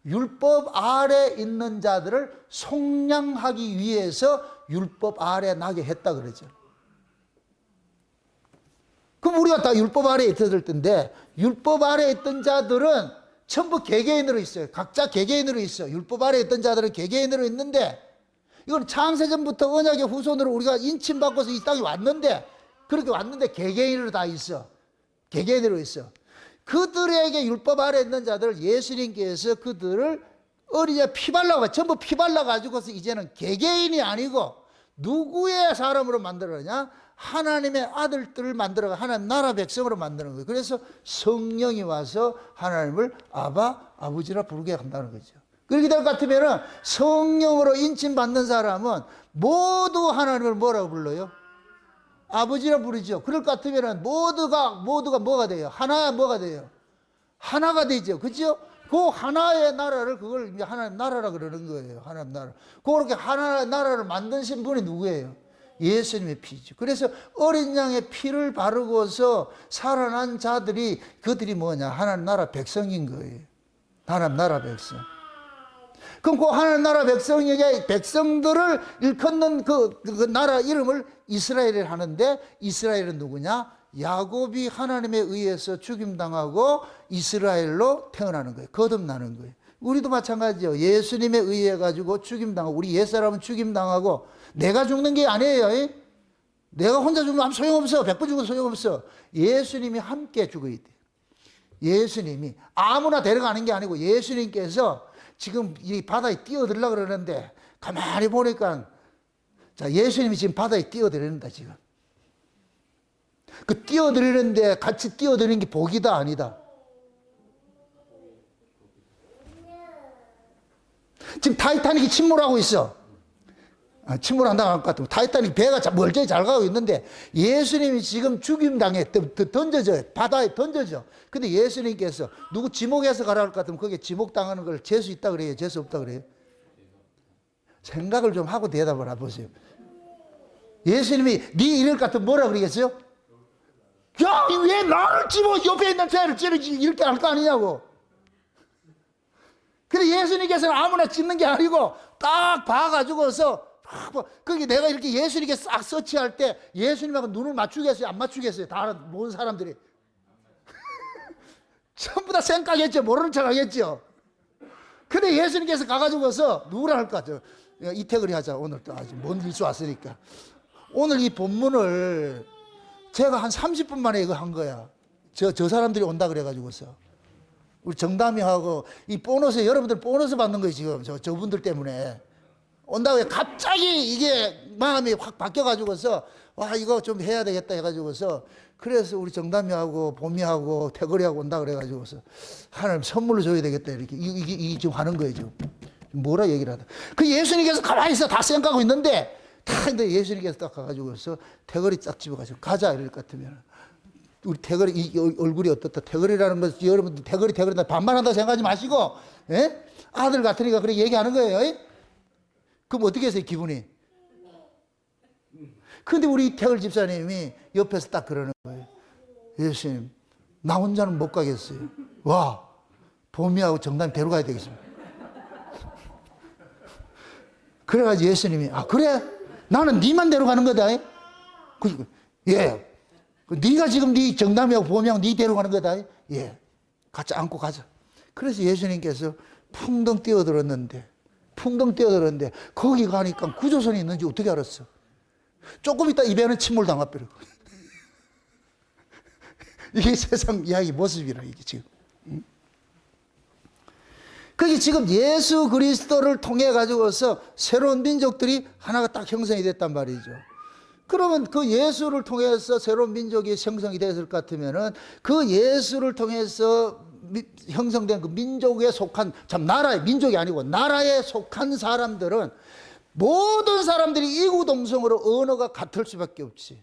율법 아래 있는 자들을 속량하기 위해서 율법 아래 나게 했다 그러죠. 그럼 우리가 다 율법 아래에 있었을 텐데, 율법 아래에 있던 자들은 전부 개개인으로 있어요. 각자 개개인으로 있어요. 율법 아래에 있던 자들은 개개인으로 있는데, 이건 창세전부터 언약의 후손으로 우리가 인침받고서 이 땅에 왔는데, 그렇게 왔는데 개개인으로 다 있어. 개개인으로 있어. 그들에게 율법 아래에 있는 자들을 예수님께서 그들을 어린애 피 발라가, 전부 피 발라가지고서 이제는 개개인이 아니고 누구의 사람으로 만들어가냐? 하나님의 아들들을 만들어가 하나님 나라 백성으로 만드는 거예요. 그래서 성령이 와서 하나님을 아바, 아버지라 부르게 한다는 거죠. 그렇게 될 것 같으면 성령으로 인침받는 사람은 모두 하나님을 뭐라고 불러요? 아버지라 부르죠. 그럴 것 같으면 모두가 뭐가 돼요? 하나야 뭐가 돼요? 하나가 되죠. 그죠? 그 하나의 나라를, 그걸 이제 하나님 나라라 그러는 거예요. 하나님 나라. 그렇게 하나의 나라를 만드신 분이 누구예요? 예수님의 피죠. 그래서 어린 양의 피를 바르고서 살아난 자들이, 그들이 뭐냐? 하나님 나라 백성인 거예요. 하나님 나라 백성. 그럼 그 하나님 나라 백성에게, 백성들을 일컫는 그 나라 이름을 이스라엘을 하는데, 이스라엘은 누구냐? 야곱이 하나님에 의해서 죽임당하고 이스라엘로 태어나는 거예요. 거듭나는 거예요. 우리도 마찬가지죠. 예수님에 의해 가지고 죽임당하고, 우리 옛사람은 죽임당하고, 내가 죽는 게 아니에요. 내가 혼자 죽으면 아무 소용없어. 100번 죽어도 소용없어. 예수님이 함께 죽어야 돼. 예수님이 아무나 데려가는 게 아니고, 예수님께서 지금 이 바다에 뛰어들려고 그러는데, 가만히 보니까, 자, 예수님이 지금 바다에 뛰어들는다, 지금. 그 뛰어들는데 같이 뛰어드는 게 복이다, 아니다? 지금 타이타닉이 침몰하고 있어. 침몰한다고 할 것 같으면 타이타닉 배가 멀쩡히 잘 가고 있는데, 예수님이 지금 죽임당해 던져져, 바다에 던져져. 근데 예수님께서 누구 지목해서 가라 할 것 같으면 거기에 지목당하는 걸 재수 있다 그래요? 재수 없다 그래요? 생각을 좀 하고 대답을 해보세요. 예수님이 네 이럴 것 같으면 뭐라 그러겠어요? 야, 왜 나를 집어, 옆에 있는 새를 찌르지, 이렇게 할 거 아니냐고. 근데 예수님께서는 아무나 찢는 게 아니고 딱 봐가지고서, 거기 내가 이렇게 예수님께 싹 서치할 때 예수님하고 눈을 맞추겠어요? 안 맞추겠어요? 다 모든 사람들이. 전부 다 생각했죠. 모르는 척 하겠죠. 근데 예수님께서 가가지고서 누구라 할 것 같아요? 이태그리 하자. 오늘 또 아주 먼 일수 왔으니까. 오늘 이 본문을 제가 한 30분 만에 이거 한 거야. 저 사람들이 온다 그래가지고서. 우리 정담이하고 이 보너스, 여러분들 보너스 받는 거예요, 지금. 저분들 때문에. 온다고 해. 갑자기 이게 마음이 확 바뀌어가지고서, 와, 이거 좀 해야 되겠다 해가지고서, 그래서 우리 정담이하고 봄이하고 태거리하고 온다 그래가지고서, 하나님 선물로 줘야 되겠다. 이렇게. 이게 지금 하는 거예요, 지금. 뭐라 얘기를 하다. 그 예수님께서 가만히 있어. 다 생각하고 있는데, 근데 예수님께서 딱 가가지고서 태거리 딱 집어가지고 가자 이럴 것 같으면, 우리 태거리, 이 얼굴이 어떻다. 태거리라는 것, 여러분들 태거리 반말한다고 생각하지 마시고, 예? 아들 같으니까 그렇게 얘기하는 거예요. 예? 그럼 어떻게 했어요, 기분이? 근데 우리 태걸 집사님이 옆에서 딱 그러는 거예요. 예수님, 나 혼자는 못 가겠어요. 와, 봄이하고 정담이 데려가야 되겠습니다. 그래가지고 예수님이, 아, 그래? 나는 니만 데려가는 거다. 예. 네가 지금 네 정담이하고 봄이하고 네 데려가는 거다. 예. 같이 안고 가자. 그래서 예수님께서 풍덩 뛰어들었는데, 풍덩 뛰어들었는데 거기 가니까 구조선이 있는지 어떻게 알았어? 조금 있다 입에는 침몰 당합니다. 이게 세상 이야기 모습이라 이게 지금. 그게 지금 예수 그리스도를 통해 가지고서 새로운 민족들이 하나가 딱 형성이 됐단 말이죠. 그러면 그 예수를 통해서 새로운 민족이 형성이 됐을 것 같으면은 그 예수를 통해서 형성된 그 민족에 속한, 참 나라의 민족이 아니고 나라에 속한 사람들은 모든 사람들이 이구동성으로 언어가 같을 수밖에 없지.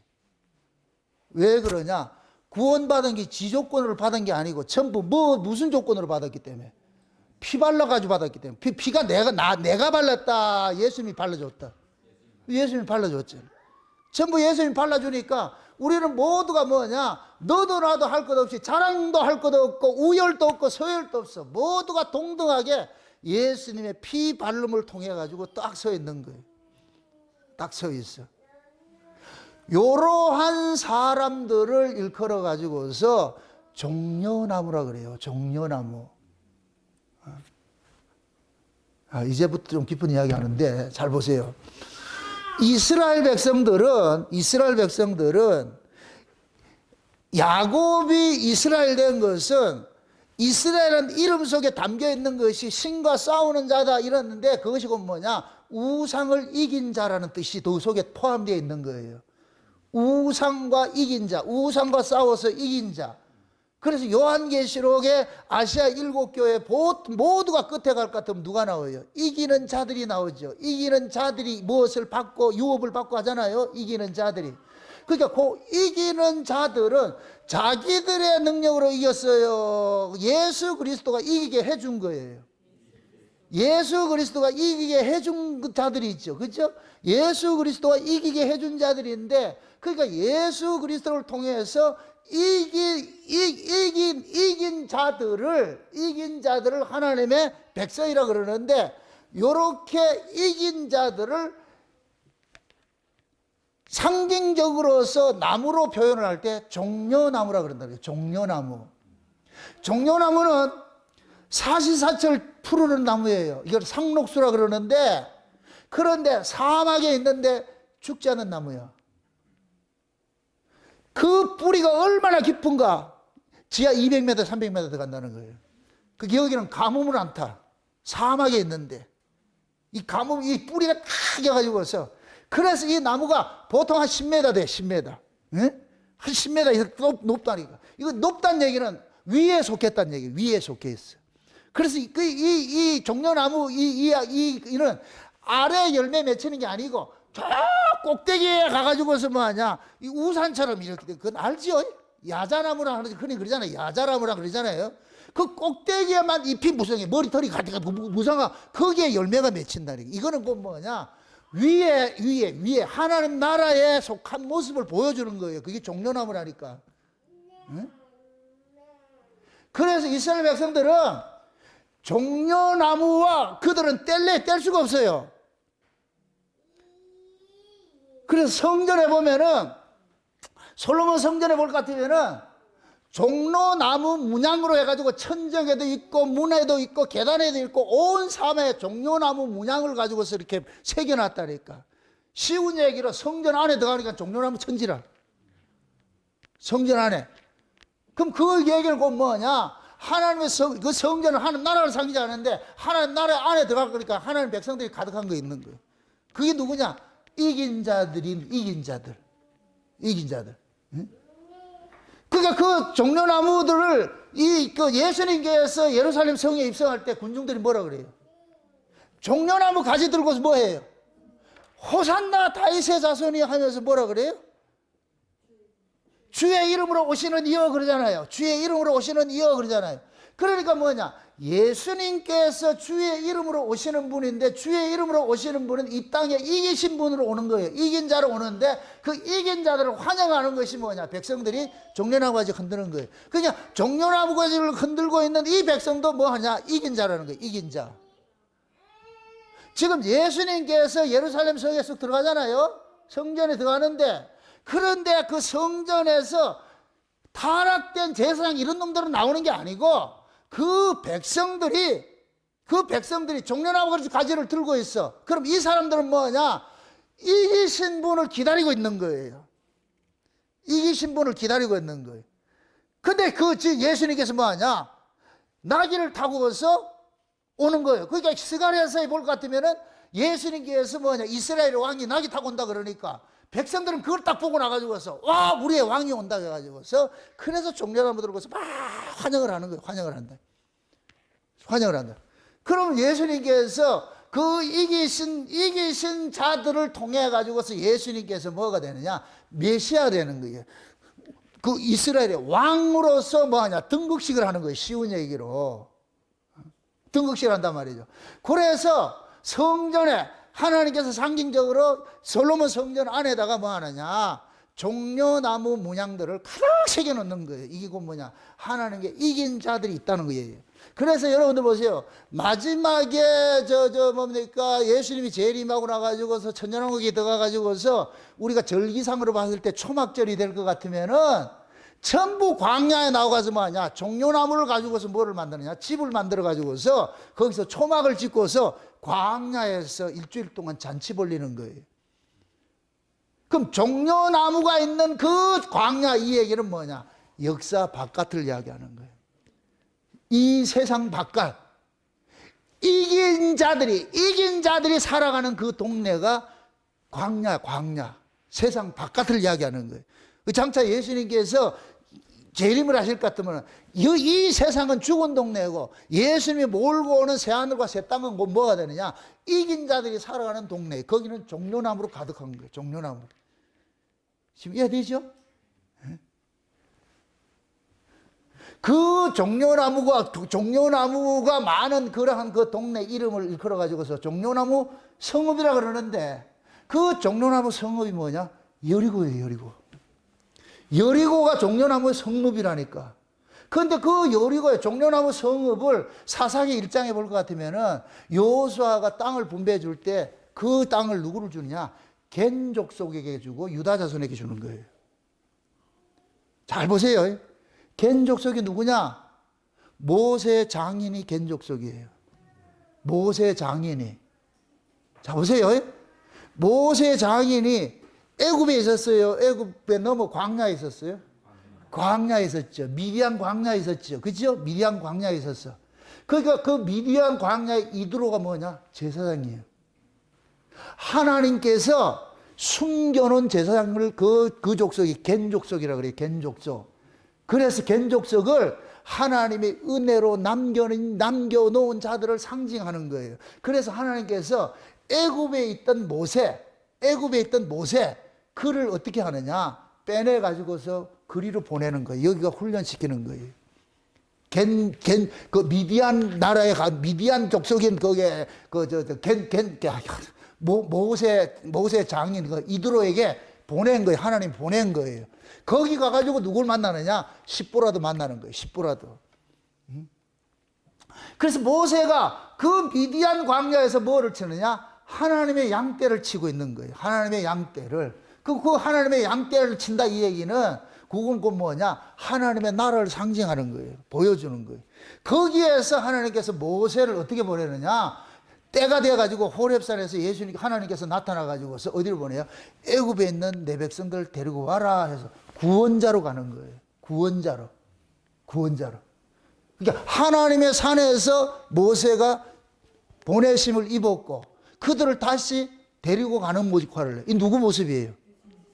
왜 그러냐? 구원받은 게 지조건으로 받은 게 아니고 전부 무슨 조건으로 받았기 때문에. 피 발라가지고 받았기 때문에. 피가 내가 발랐다. 예수님이 발라줬다. 예수님이 발라줬지. 전부 예수님이 발라주니까 우리는 모두가 뭐냐? 너도 나도 할 것 없이 자랑도 할 것 없고 우열도 없고 서열도 없어. 모두가 동등하게 예수님의 피 바름을 통해 가지고 딱 서 있는 거예요. 딱 서 있어. 이러한 사람들을 일컬어 가지고서 종려나무라 그래요. 종려나무. 이제부터 좀 깊은 이야기 하는데 잘 보세요. 이스라엘 백성들은 야곱이 이스라엘 된 것은 이스라엘은 이름 속에 담겨 있는 것이 신과 싸우는 자다 이랬는데 그것이 곧 뭐냐? 우상을 이긴 자라는 뜻이 그 속에 포함되어 있는 거예요. 우상과 이긴 자, 우상과 싸워서 이긴 자. 그래서 요한계시록에 아시아 7교회 모두가 끝에 갈 것 같으면 누가 나와요? 이기는 자들이 나오죠. 이기는 자들이 무엇을 받고 유업을 받고 하잖아요. 이기는 자들이. 그러니까 그 이기는 자들은 자기들의 능력으로 이겼어요. 예수 그리스도가 이기게 해준 거예요. 예수 그리스도가 이기게 해준 자들이 있죠. 그렇죠? 예수 그리스도가 이기게 해준 자들인데, 그러니까 예수 그리스도를 통해서 이긴 자들을 하나님의 백성이라 그러는데, 요렇게 이긴 자들을 상징적으로서 나무로 표현을 할 때 종려나무라 그런다. 종려나무. 종려나무는 사시사철 푸르는 나무예요. 이걸 상록수라 그러는데, 그런데 사막에 있는데 죽지 않는 나무야. 그 뿌리가 얼마나 깊은가? 지하 200m, 300m 들어간다는 거예요. 그 여기는 가뭄을 안 타. 사막에 있는데 이 가뭄, 이 뿌리가 딱 껴가지고서, 그래서 이 나무가 보통 한 10m 돼. 10m. 응? 한 10m 이상 높다니까. 이거 높다는 얘기는 위에 속했다는 얘기예요. 위에 속해 있어. 그래서 이 종려나무 이는 아래 열매 맺히는 게 아니고 저 꼭대기에 가가지고서 뭐하냐, 이 우산처럼 이렇게 돼. 그건 알지요? 야자나무라 하는지 흔히 그러잖아요. 야자나무라 그러잖아요. 그 꼭대기에만 잎이 무성해. 머리털이 가득 무성하. 거기에 열매가 맺힌다니. 이거는 그 뭐냐, 위에 하나님 나라에 속한 모습을 보여주는 거예요. 그게 종려나무라니까. 응? 그래서 이스라엘 백성들은 종려나무와 그들은 뗄 수가 없어요. 그래서 성전에 보면은, 솔로몬 성전에 볼 것 같으면은 종려나무 문양으로 해가지고 천정에도 있고 문에도 있고 계단에도 있고 온 삶에 종려나무 문양을 가지고서 이렇게 새겨놨다니까. 쉬운 얘기로 성전 안에 들어가니까 종려나무 천지라. 성전 안에. 그럼 그 얘기는 곧 뭐냐? 하나님의 그 성전은 하나님 나라를 상기지 않는데 하나님 나라 안에 들어가니까 하나님 백성들이 가득한 거 있는 거예요. 그게 누구냐? 이긴 자들. 응? 그러니까 그 종려나무들을 그 예수님께서 예루살렘 성에 입성할 때 군중들이 뭐라 그래요? 종려나무 가지 들고서 뭐 해요? 호산나 다윗의 자손이 하면서 뭐라 그래요? 주의 이름으로 오시는 이여 그러잖아요. 주의 이름으로 오시는 이여 그러잖아요. 그러니까 뭐냐? 예수님께서 주의 이름으로 오시는 분인데, 주의 이름으로 오시는 분은 이 땅에 이기신 분으로 오는 거예요. 이긴 자로 오는데, 그 이긴 자들을 환영하는 것이 뭐냐? 백성들이 종려나무 가지 흔드는 거예요. 그냥 종려나무 가지를 흔들고 있는 이 백성도 뭐 하냐? 이긴 자라는 거예요. 이긴 자. 지금 예수님께서 예루살렘 성에 쑥 들어가잖아요. 성전에 들어가는데, 그런데 그 성전에서 타락된 제사장 이런 놈들은 나오는 게 아니고 그 백성들이 그 백성들이 종려나무 가지를 들고 있어. 그럼 이 사람들은 뭐냐? 이기신 분을 기다리고 있는 거예요. 이기신 분을 기다리고 있는 거예요. 근데 예수님께서 뭐하냐? 나귀를 타고서 오는 거예요. 그러니까 스가랴서에 볼 것 같으면은 예수님께서 뭐냐? 이스라엘 왕이 나귀 타고 온다 그러니까 백성들은 그걸 딱 보고 나가지고서 와, 우리의 왕이 온다 해가지고서 그래서 종려나무 들고서 막 환영을 하는 거예요. 환영을 한다. 환영을 한다. 그럼 예수님께서 그 이기신 자들을 통해 가지고서 예수님께서 뭐가 되느냐? 메시아 되는 거예요. 그 이스라엘의 왕으로서 뭐하냐? 등극식을 하는 거예요. 쉬운 얘기로. 등극식을 한단 말이죠. 그래서 성전에 하나님께서 상징적으로 솔로몬 성전 안에다가 뭐 하느냐? 종려나무 문양들을 가득 새겨 놓는 거예요. 이게 곧 뭐냐? 하나님께 이긴 자들이 있다는 거예요. 그래서 여러분들 보세요. 마지막에 뭡니까? 예수님이 재림하고 나가지고서 천년왕국에 들어가가지고서 우리가 절기상으로 봤을 때 초막절이 될 것 같으면은 전부 광야에 나와가서 뭐하냐? 종려나무를 가지고서 뭐를 만드느냐? 집을 만들어가지고서 거기서 초막을 짓고서 광야에서 일주일 동안 잔치 벌리는 거예요. 그럼 종려나무가 있는 그 광야 이 얘기는 뭐냐? 역사 바깥을 이야기하는 거예요. 이 세상 바깥, 이긴 자들이 살아가는 그 동네가 광야, 세상 바깥을 이야기하는 거예요. 장차 예수님께서 재림을 하실 것 같으면 이 세상은 죽은 동네고 예수님이 몰고 오는 새하늘과 새 땅은 뭐가 되느냐? 이긴 자들이 살아가는 동네. 거기는 종려나무로 가득한 거예요. 종려나무. 지금 이해되죠? 그 종려나무가 많은 그러한 그 동네 이름을 일컬어 가지고서 종려나무 성읍이라 그러는데 그 종려나무 성읍이 뭐냐? 여리고예요, 여리고. 여리고가 종려나무의 성읍이라니까. 그런데 그 여리고의 종려나무 성읍을 사사기 1장에 볼 것 같으면은 여호수아가 땅을 분배해 줄 때 그 땅을 누구를 주느냐? 겐 족속에게 주고 유다 자손에게 주는 거예요. 잘 보세요. 겐 족속이 누구냐? 모세 장인이 겐 족속이에요. 모세 장인이. 자, 보세요. 모세 장인이 애굽에 있었어요? 애굽에 넘어 광야에 있었어요? 광야에 있었죠. 미디안 광야에 있었죠. 그죠? 미디안 광야에 있었어. 그러니까 그 미디안 광야의 이드로가 뭐냐? 제사장이에요. 하나님께서 숨겨놓은 제사장을 그 족속이 겐 족속이라고 그래요. 겐 족속. 그래서 겐 족속을 하나님의 은혜로 남겨놓은 자들을 상징하는 거예요. 그래서 하나님께서 애굽에 있던 모세, 그를 어떻게 하느냐? 빼내 가지고서 그리로 보내는 거예요. 여기가 훈련시키는 거예요. 그 미디안 나라에 미디안 족속인 거기에 모세 장인 그 이드로에게 보낸 거예요. 하나님 보낸 거예요. 거기 가가지고 누굴 만나느냐? 십보라도 만나는 거예요. 십보라도. 그래서 모세가 그 미디안 광야에서 뭐를 치느냐? 하나님의 양떼를 치고 있는 거예요. 하나님의 양떼를. 그 하나님의 양떼를 친다 이 얘기는 그건 곧 뭐냐? 하나님의 나라를 상징하는 거예요. 보여주는 거예요. 거기에서 하나님께서 모세를 어떻게 보내느냐? 때가 되어가지고 호렙산에서 하나님께서 나타나가지고서 어디로 보내요? 애굽에 있는 내 백성들 데리고 와라 해서 구원자로 가는 거예요. 구원자로. 그러니까 하나님의 산에서 모세가 보내심을 입었고 그들을 다시 데리고 가는 역할을 해요. 이 누구 모습이에요?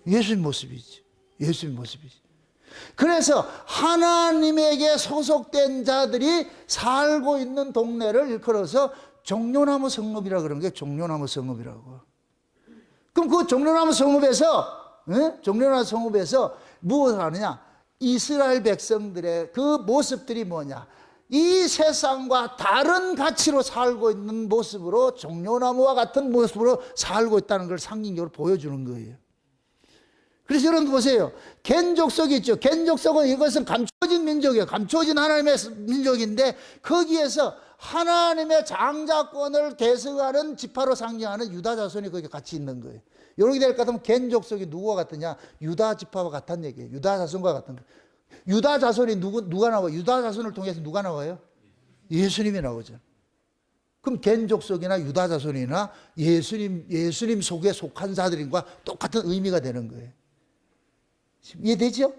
예수님 모습이지. 예수님 모습이지. 그래서 하나님에게 소속된 자들이 살고 있는 동네를 일컬어서 종려나무 성읍이라고 그러는 게 종려나무 성읍이라고. 그럼 그 종려나무 성읍에서 무엇을 하느냐? 이스라엘 백성들의 그 모습들이 뭐냐? 이 세상과 다른 가치로 살고 있는 모습으로 종려나무와 같은 모습으로 살고 있다는 걸 상징적으로 보여주는 거예요. 그래서 여러분 보세요. 겐 족속이 있죠. 겐 족속은 이것은 감춰진 민족이에요. 감춰진 하나님의 민족인데 거기에서 하나님의 장자권을 계승하는 지파로 상징하는 유다 자손이 거기 같이 있는 거예요. 이렇게 될 것 같으면 겐 족속이 누구와 같으냐? 유다 지파와 같다는 얘기예요. 유다 자손과 같은 거예요. 유다 자손이 누가 나와요? 유다 자손을 통해서 누가 나와요? 예수님이 나오죠. 그럼 겐족속이나 유다 자손이나 예수님 속에 속한 자들과 똑같은 의미가 되는 거예요. 이해되죠?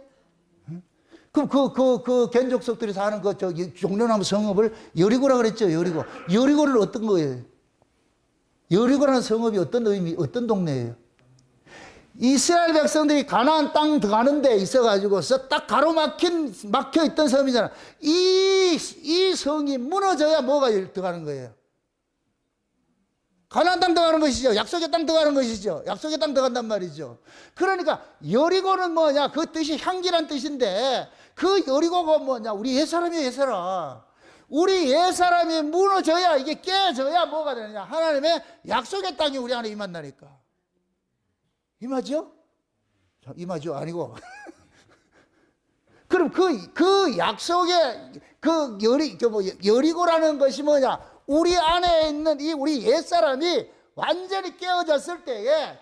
그럼 그 겐족속들이 사는 종려나무 성읍을 여리고라 그랬죠, 여리고. 여리고는 어떤 거예요? 여리고라는 성읍이 어떤 의미, 어떤 동네예요? 이스라엘 백성들이 가나안 땅 들어가는 데 있어가지고서 딱 막혀 있던 섬이잖아. 이 성이 무너져야 뭐가 들어가는 거예요? 가나안 땅 들어가는 것이죠. 약속의 땅 들어가는 것이죠. 약속의 땅 들어간단 말이죠. 그러니까 여리고는 뭐냐? 그 뜻이 향기란 뜻인데 그 여리고가 뭐냐? 우리 옛사람이에요, 옛사람. 우리 옛사람이 무너져야, 이게 깨져야 뭐가 되느냐? 하나님의 약속의 땅이 우리 안에 임한다니까. 임하죠? 임하죠? 아니고. 그럼 그 약속의 여리고라는 것이 뭐냐? 우리 안에 있는 우리 옛사람이 완전히 깨어졌을 때에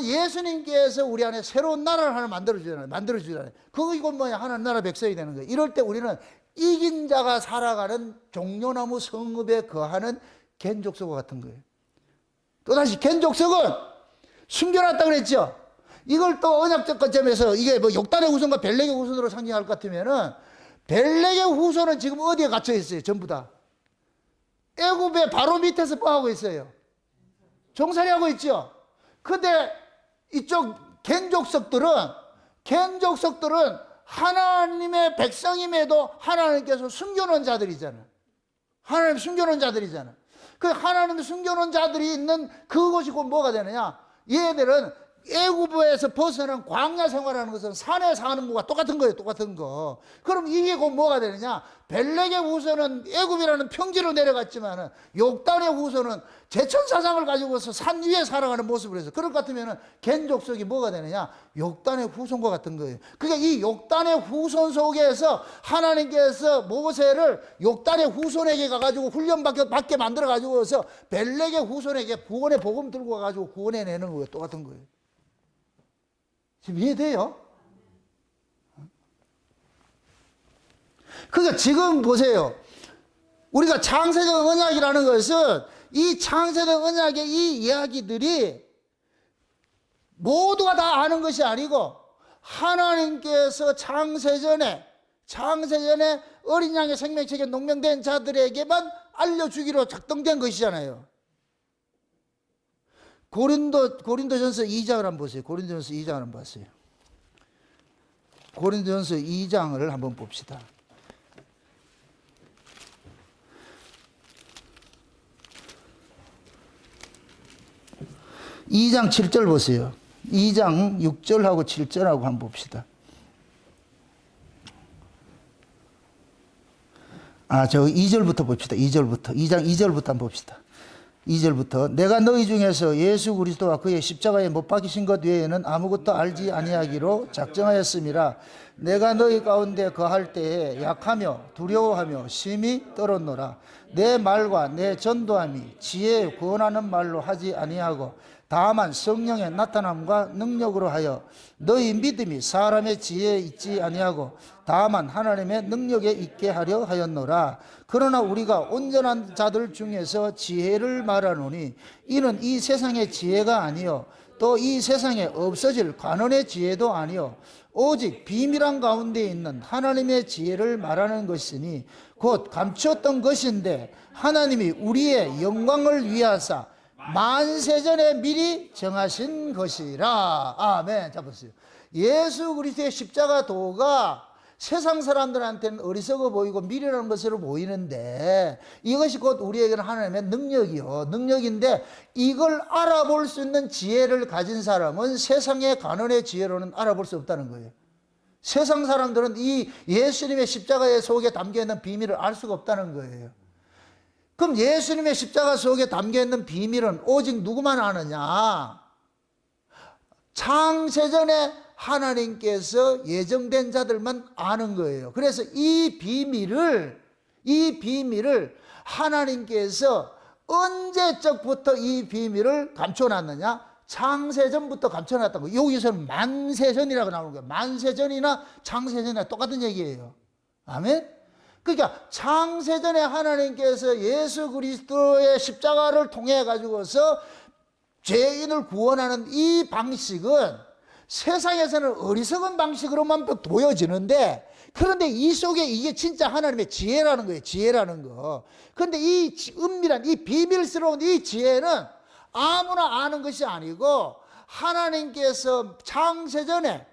예수님께서 우리 안에 새로운 나라를 하나 만들어주잖아요. 그거 뭐냐? 하나님 나라 백성이 되는 거예요. 이럴 때 우리는 이긴 자가 살아가는 종려나무 성읍에 거하는 겐족속과 같은 거예요. 또다시 겐족속은 숨겨놨다 그랬죠. 이걸 또 언약적 관점에서 이게 뭐 욕단의 후손과 벨렉의 후손으로 상징할 것 같으면은 벨렉의 후손은 지금 어디에 갇혀 있어요? 전부 다 애굽의 바로 밑에서 뭐 하고 있어요? 종살이 하고 있죠. 근데 이쪽 겐족속들은 하나님의 백성임에도 하나님께서 숨겨놓은 자들이잖아. 하나님 숨겨놓은 자들이잖아. 그 하나님이 숨겨놓은 자들이 있는 그곳이 곧 뭐가 되느냐? 얘들은 애굽에서 벗어난 광야 생활하는 것은 산에 사는 것과 똑같은 거예요. 똑같은 거. 그럼 이게 곧 뭐가 되느냐? 벨렉의 후손은 애굽이라는 평지로 내려갔지만은 욕단의 후손은 제천사상을 가지고서 산 위에 살아가는 모습을 해서 그럴 것 같으면은 겐족속이 뭐가 되느냐? 욕단의 후손과 같은 거예요. 그러니까 이 욕단의 후손 속에서 하나님께서 모세를 욕단의 후손에게 가가지고 훈련받게 만들어가지고서 벨렉의 후손에게 구원의 복음 들고 가가지고 구원해내는 거예요. 똑같은 거예요. 지금 이해돼요? 그러니까 지금 보세요. 우리가 창세적 언약이라는 것은 이 창세적 언약의 이 이야기들이 모두가 다 아는 것이 아니고 하나님께서 창세전에 어린 양의 생명책에 농명된 자들에게만 알려주기로 작동된 것이잖아요. 고린도전서 2장을 한번 보세요. 고린도전서 2장을 한번 봤어요. 고린도전서 2장을 한번 봅시다. 2장 7절 보세요. 2장 6절하고 7절하고 한번 봅시다. 저 2절부터 봅시다. 2절부터. 2장 2절부터 한번 봅시다. 2절부터 내가 너희 중에서 예수 그리스도와 그의 십자가에 못 박히신 것 외에는 아무것도 알지 아니하기로 작정하였음이라. 내가 너희 가운데 거할 때에 약하며 두려워하며 심히 떨었노라. 내 말과 내 전도함이 지혜에 구원하는 말로 하지 아니하고 다만 성령의 나타남과 능력으로 하여 너희 믿음이 사람의 지혜에 있지 아니하고 다만 하나님의 능력에 있게 하려 하였노라. 그러나 우리가 온전한 자들 중에서 지혜를 말하노니 이는 이 세상의 지혜가 아니요 또 이 세상에 없어질 관원의 지혜도 아니요 오직 비밀한 가운데 있는 하나님의 지혜를 말하는 것이니 곧 감추었던 것인데 하나님이 우리의 영광을 위하사 만세전에 미리 정하신 것이라. 아멘. 자 보세요. 예수 그리스도의 십자가 도가 세상 사람들한테는 어리석어 보이고 미련한 것으로 보이는데 이것이 곧 우리에게는 하나님의 능력인데 이걸 알아볼 수 있는 지혜를 가진 사람은 세상의 간언의 지혜로는 알아볼 수 없다는 거예요. 세상 사람들은 이 예수님의 십자가의 속에 담겨있는 비밀을 알 수가 없다는 거예요. 그럼 예수님의 십자가 속에 담겨있는 비밀은 오직 누구만 아느냐? 창세전에 하나님께서 예정된 자들만 아는 거예요. 그래서 이 비밀을 하나님께서 언제적부터 이 비밀을 감춰놨느냐? 창세전부터 감춰놨다는 거예요. 여기서는 만세전이라고 나오는 거예요. 만세전이나 창세전이나 똑같은 얘기예요. 아멘? 그러니까 창세전에 하나님께서 예수 그리스도의 십자가를 통해 가지고서 죄인을 구원하는 이 방식은 세상에서는 어리석은 방식으로만 보여지는데, 그런데 이 속에 이게 진짜 하나님의 지혜라는 거예요. 지혜라는 거. 그런데 이 은밀한, 이 비밀스러운 이 지혜는 아무나 아는 것이 아니고, 하나님께서 창세전에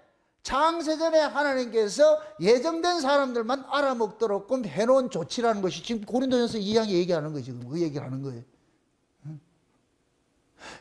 하나님께서 예정된 사람들만 알아먹도록 해놓은 조치라는 것이 지금 고린도전서 2장에 얘기하는 거예요. 지금 그 얘기를 하는 거예요.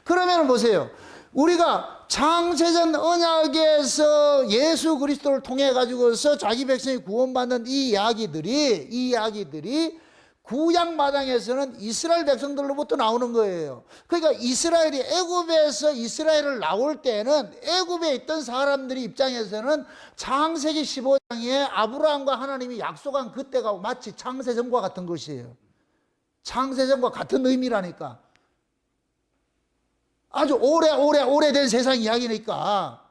그러면 보세요. 우리가 창세전 언약에서 예수 그리스도를 통해 가지고서 자기 백성이 구원받는 이 이야기들이 구약 마당에서는 이스라엘 백성들로부터 나오는 거예요. 그러니까 이스라엘이 애굽에서 이스라엘을 나올 때는 애굽에 있던 사람들의 입장에서는 창세기 15장에 아브라함과 하나님이 약속한 그때가 마치 창세전과 같은 것이에요. 창세전과 같은 의미라니까. 아주 오래된 세상 이야기니까.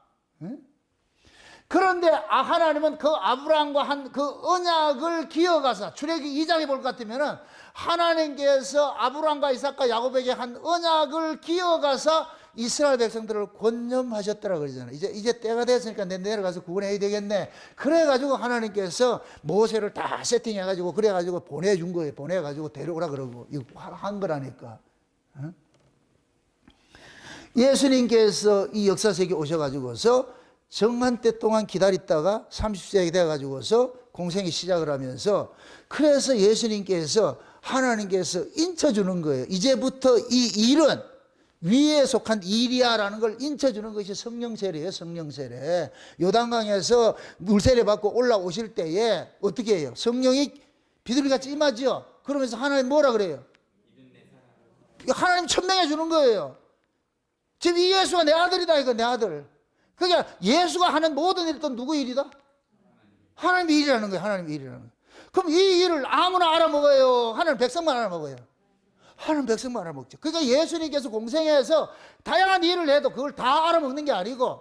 그런데 하나님은 그 아브라함과 한 그 언약을 기어가서, 출애굽기 2장에 볼 것 같으면 하나님께서 아브라함과 이삭과 야곱에게 한 언약을 기어가서 이스라엘 백성들을 권념하셨더라 그러잖아요. 이제 때가 됐으니까 내려가서 구원해야 되겠네. 그래가지고 하나님께서 모세를 다 세팅해가지고 그래가지고 보내준 거예요. 보내가지고 데려오라 그러고 이거 한 거라니까. 예수님께서 이 역사세계에 오셔가지고서 정한 때 동안 기다렸다가 30세가 돼가지고서 공생이 시작을 하면서, 그래서 예수님께서 하나님께서 인쳐주는 거예요. 이제부터 이 일은 위에 속한 일이야라는 걸 인쳐주는 것이 성령세례예요. 성령세례. 요단강에서 물세례 받고 올라오실 때에 어떻게 해요? 성령이 비둘기같이 임하죠. 그러면서 하나님 뭐라 그래요? 하나님 천명해 주는 거예요. 지금 이 예수가 내 아들이다, 이거 내 아들. 그러니까 예수가 하는 모든 일은 또 누구 일이다? 하나님의 일이라는 거예요. 하나님의 일이라는 거예요. 그럼 이 일을 아무나 알아먹어요? 하나님 백성만 알아먹어요? 하나님 백성만 알아먹죠. 그러니까 예수님께서 공생에서 다양한 일을 해도 그걸 다 알아먹는 게 아니고,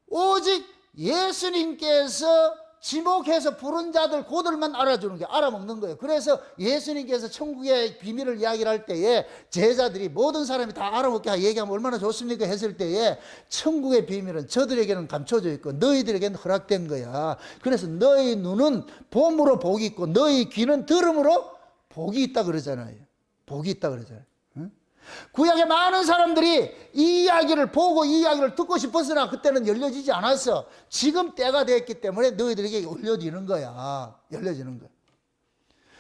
오직 예수님께서 지목해서 부른 자들, 그들만 알아주는 게, 알아먹는 거예요. 그래서 예수님께서 천국의 비밀을 이야기를 할 때에 제자들이 모든 사람이 다 알아먹게 얘기하면 얼마나 좋습니까 했을 때에, 천국의 비밀은 저들에게는 감춰져 있고 너희들에게는 허락된 거야. 그래서 너희 눈은 봄으로 복이 있고 너희 귀는 들음으로 복이 있다 그러잖아요. 복이 있다 그러잖아요. 구약의 많은 사람들이 이 이야기를 보고 이 이야기를 듣고 싶었으나 그때는 열려지지 않았어. 지금 때가 됐기 때문에 너희들에게 열려지는 거야. 열려지는 거야.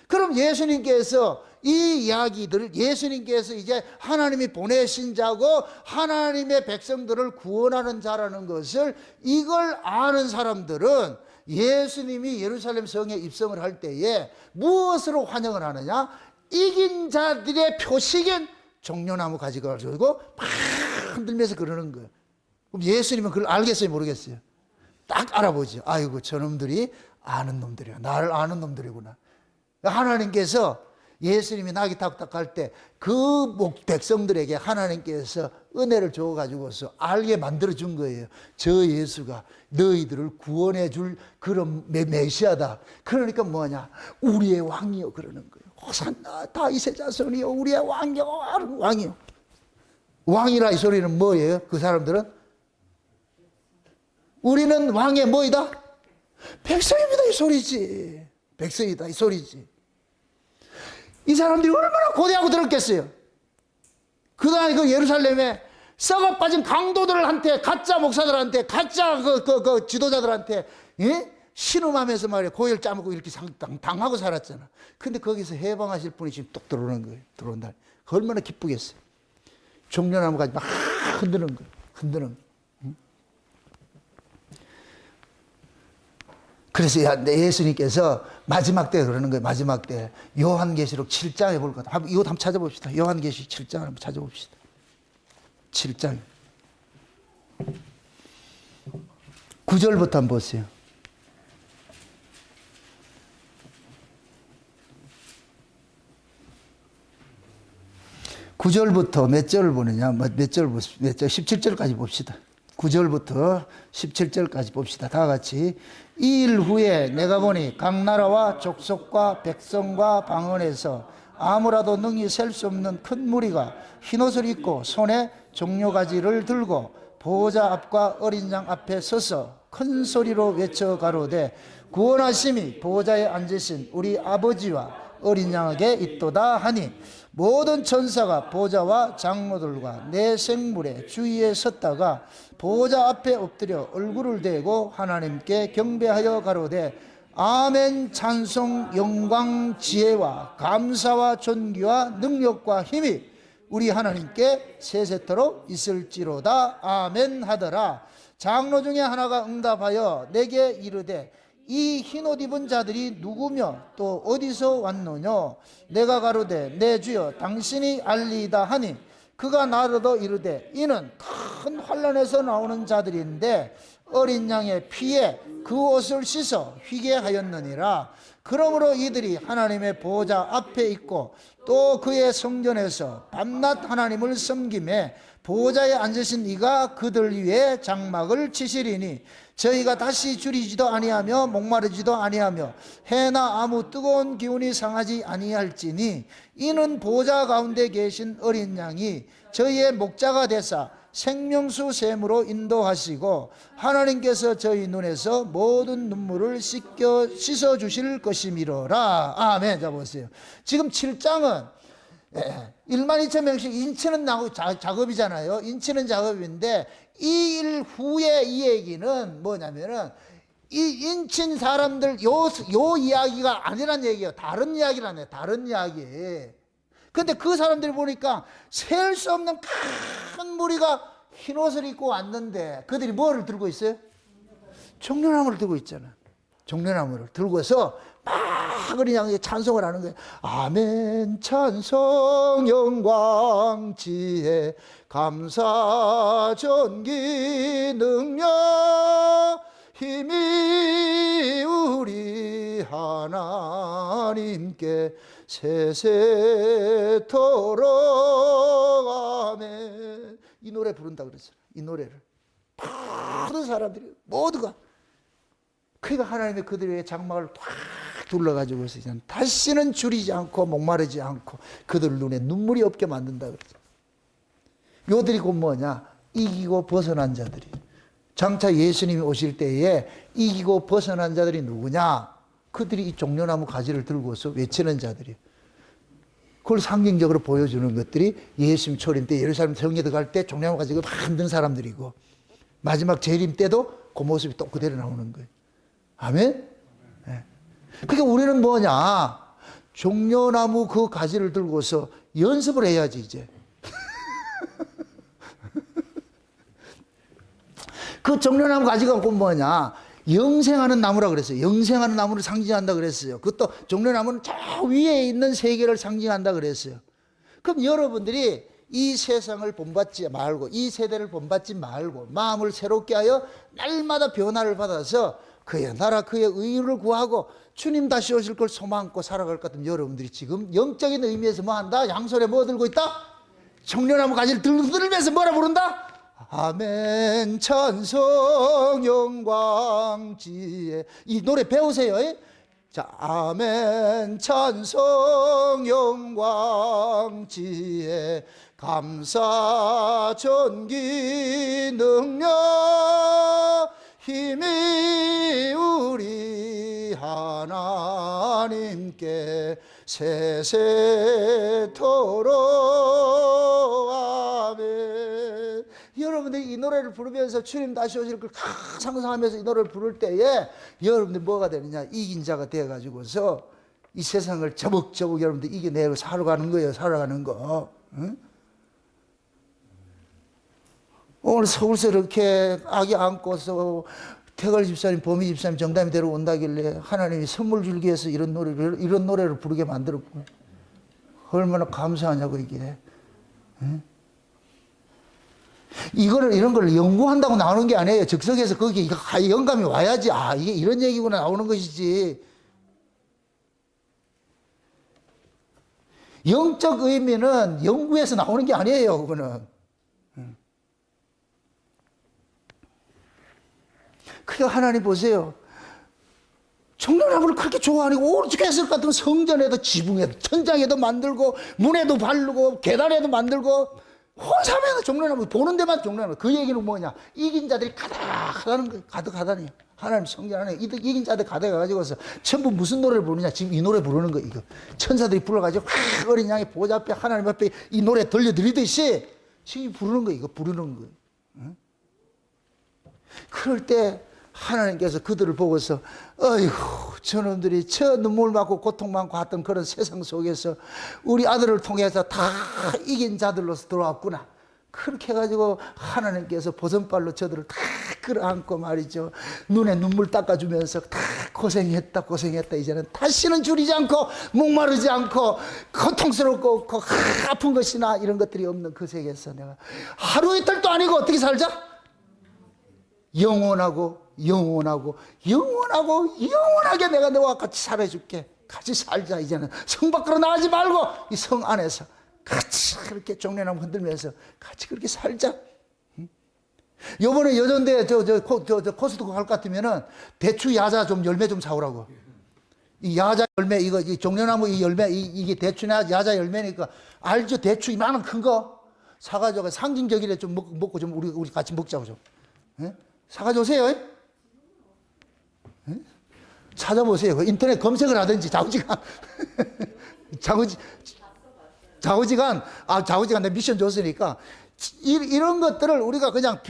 그럼 예수님께서 이 이야기들을, 예수님께서 이제 하나님이 보내신 자고 하나님의 백성들을 구원하는 자라는 것을, 이걸 아는 사람들은 예수님이 예루살렘 성에 입성을 할 때에 무엇으로 환영을 하느냐? 이긴 자들의 표식인 종려나무 가지고 가지고 막 흔들면서 그러는 거예요. 그럼 예수님은 그걸 알겠어요, 모르겠어요? 딱 알아보죠. 아이고, 저놈들이 아는 놈들이야. 나를 아는 놈들이구나. 하나님께서 예수님이 나귀 타고 딱 갈 때 그 백성들에게 하나님께서 은혜를 줘가지고서 알게 만들어준 거예요. 저 예수가 너희들을 구원해 줄 그런 메시아다. 그러니까 뭐냐? 우리의 왕이요 그러는 거예요. 호산나 다윗의 자손이요 우리의 왕이요. 왕이요. 왕이라 이 소리는 뭐예요? 그 사람들은 우리는 왕의 뭐이다? 백성입니다 이 소리지. 백성이다 이 소리지. 이 사람들이 얼마나 고대하고 들었겠어요. 그동안 그 예루살렘에 썩어 빠진 강도들한테, 가짜 목사들한테, 가짜 그 지도자들한테, 예? 신음하면서 말이야 고열 짜먹고 이렇게 당하고 살았잖아. 근데 거기서 해방하실 분이 지금 뚝 들어오는 거예요. 들어온다. 얼마나 기쁘겠어요. 종려나무까지 막 흔드는 거예요. 흔드는 거예요. 그래서 예수님께서 마지막 때 그러는 거예요. 마지막 때 요한계시록 7장에 볼 것 같아요. 이거 한번 찾아봅시다. 요한계시록 7장 한번 찾아봅시다. 7장 9절부터 한번 보세요. 9절부터 몇 절을 보느냐? 몇 절, 17절까지 봅시다. 9절부터 17절까지 봅시다. 다 같이. 이 일 후에 내가 보니 각 나라와 족속과 백성과 방언에서 아무라도 능히 셀 수 없는 큰 무리가 흰옷을 입고 손에 종려가지를 들고 보호자 앞과 어린 양 앞에 서서 큰 소리로 외쳐 가로되 구원하심이 보호자에 앉으신 우리 아버지와 어린 양에게 있도다 하니 모든 천사가 보호자와 장로들과 내 생물의 주위에 섰다가 보호자 앞에 엎드려 얼굴을 대고 하나님께 경배하여 가로되 아멘. 찬송 영광 지혜와 감사와 존귀와 능력과 힘이 우리 하나님께 세세토록 있을지로다. 아멘 하더라. 장로 중에 하나가 응답하여 내게 이르되 이 흰옷 입은 자들이 누구며 또 어디서 왔노뇨? 내가 가로되 내 주여 당신이 알리이다 하니 그가 나더러 이르되 이는 큰 환란에서 나오는 자들인데 어린 양의 피에 그 옷을 씻어 휘게 하였느니라. 그러므로 이들이 하나님의 보호자 앞에 있고 또 그의 성전에서 밤낮 하나님을 섬김에 보호자에 앉으신 이가 그들 위에 장막을 치시리니 저희가 다시 줄이지도 아니하며 목마르지도 아니하며 해나 아무 뜨거운 기운이 상하지 아니할지니 이는 보호자 가운데 계신 어린 양이 저희의 목자가 되사 생명수 샘으로 인도하시고 하나님께서 저희 눈에서 모든 눈물을 씻어 주실 것이미로라. 아멘. 자 보세요. 지금 7장은 12,000명씩 인치는 작업이잖아요. 인치는 작업인데 이 일 후에 이 얘기는 뭐냐면은 이 인친 사람들 요 이야기가 아니란 얘기예요. 다른 이야기라네. 다른 이야기. 근데 그 사람들이 보니까 셀 수 없는 큰 무리가 흰옷을 입고 왔는데 그들이 뭐를 들고 있어요? 종려나무를 들고 있잖아. 종려나무를 들고서 막 어린 양에게 찬송을 하는 거예요. 아멘. 찬송 영광 지혜 감사 존귀 능력 힘이 우리 하나님께 세세토록 아멘. 이 노래 부른다 그랬어요. 이 노래를 모든 사람들이 모두가 그러니까 하나님의 그들의 장막을 꽉 둘러가지고서 다시는 줄이지 않고 목마르지 않고 그들 눈에 눈물이 없게 만든다 그랬어요. 요들이 곧 뭐냐? 이기고 벗어난 자들이. 장차 예수님이 오실 때에 이기고 벗어난 자들이 누구냐? 그들이 이 종려나무 가지를 들고서 외치는 자들이. 그걸 상징적으로 보여주는 것들이 예수님 초림 때 예루살렘 성에 들어갈 때 종려나무 가지고 만든 사람들이고 마지막 재림 때도 그 모습이 또 그대로 나오는 거예요. 아멘? 네. 그러니까 우리는 뭐냐? 종려나무 그 가지를 들고서 연습을 해야지 이제. 그 종려나무 가지가 곧 뭐냐? 영생하는 나무라 그랬어요. 영생하는 나무를 상징한다 그랬어요. 그것도 종려나무는 저 위에 있는 세계를 상징한다 그랬어요. 그럼 여러분들이 이 세상을 본받지 말고 이 세대를 본받지 말고 마음을 새롭게 하여 날마다 변화를 받아서 그의 나라 그의 의를 구하고 주님 다시 오실 걸 소망하고 살아갈 것 같으면 여러분들이 지금 영적인 의미에서 뭐 한다? 양손에 뭐 들고 있다? 종려나무 가지를 들면서 뭐라 부른다? 아멘. 찬송 영광 지혜. 이 노래 배우세요. 자, 아멘. 찬송 영광 지혜 감사 존귀 능력 힘이 우리 하나님께 세세토록 아멘. 여러분들이 이 노래를 부르면서 주님 다시 오실 걸 상상하면서 이 노래를 부를 때에 여러분들이 뭐가 되느냐? 이긴 자가 되어가지고서 이 세상을 저벅저벅 여러분들 이겨내고 살아가는 거예요. 살아가는 거. 응? 오늘 서울서 이렇게 아기 안고서 태걸 집사님, 보미 집사님, 정담이 데려온다길래 하나님이 선물 주기 위해서 이런 노래를 부르게 만들었고 얼마나 감사하냐고 이게. 응? 이런 걸 연구한다고 나오는 게 아니에요. 즉석에서 거기에 영감이 와야지. 아, 이게 이런 얘기구나 나오는 것이지. 영적 의미는 연구에서 나오는 게 아니에요. 그거는. 그게 하나님 보세요. 종려나무를 그렇게 좋아하고 오죽 했을 것 같으면 성전에도 지붕에도 천장에도 만들고 문에도 바르고 계단에도 만들고 혼삼에도 종려나무 보는 데만 종려나무. 그 얘기는 뭐냐? 이긴 자들이 가득하다는 거예요. 가득하다니. 하나님 성전 안에 이긴 자들 가득해가지고서 전부 무슨 노래를 부르냐? 지금 이 노래 부르는 거 이거. 천사들이 불러가지고 어린 양의 보좌 앞에 하나님 앞에 이 노래 들려드리듯이 지금 부르는 거 이거 부르는 거예요. 응? 그럴 때 하나님께서 그들을 보고서 어이구 저놈들이 저 눈물 맞고 고통 많고 했던 그런 세상 속에서 우리 아들을 통해서 다 이긴 자들로서 들어왔구나. 그렇게 해가지고 하나님께서 보선발로 저들을 다 끌어안고 말이죠. 눈에 눈물 닦아주면서 다 고생했다 이제는 다시는 줄이지 않고 목마르지 않고 고통스럽고 없고 아픈 것이나 이런 것들이 없는 그 세계에서 내가 하루 이틀도 아니고 어떻게 살자? 영원하게 내가 너와 같이 살아줄게. 같이 살자. 이제는 성 밖으로 나가지 말고 이 성 안에서 같이 그렇게 종려나무 흔들면서 같이 그렇게 살자. 요번에 여전대 코스트코 갈 것 같으면은 대추 야자 좀 열매 좀 사오라고. 이 야자 열매 이거 이 종려나무 이 열매 이게 대추나 야자 열매니까 알죠? 대추 이만한 큰 거 사가지고 상징적이래 좀 먹고 좀 우리 같이 먹자고 좀. 예? 사가지고 오세요. 예? 찾아보세요. 인터넷 검색을 하든지 좌우지간 좌우지간 내 미션 줬으니까 이런 것들을 우리가 그냥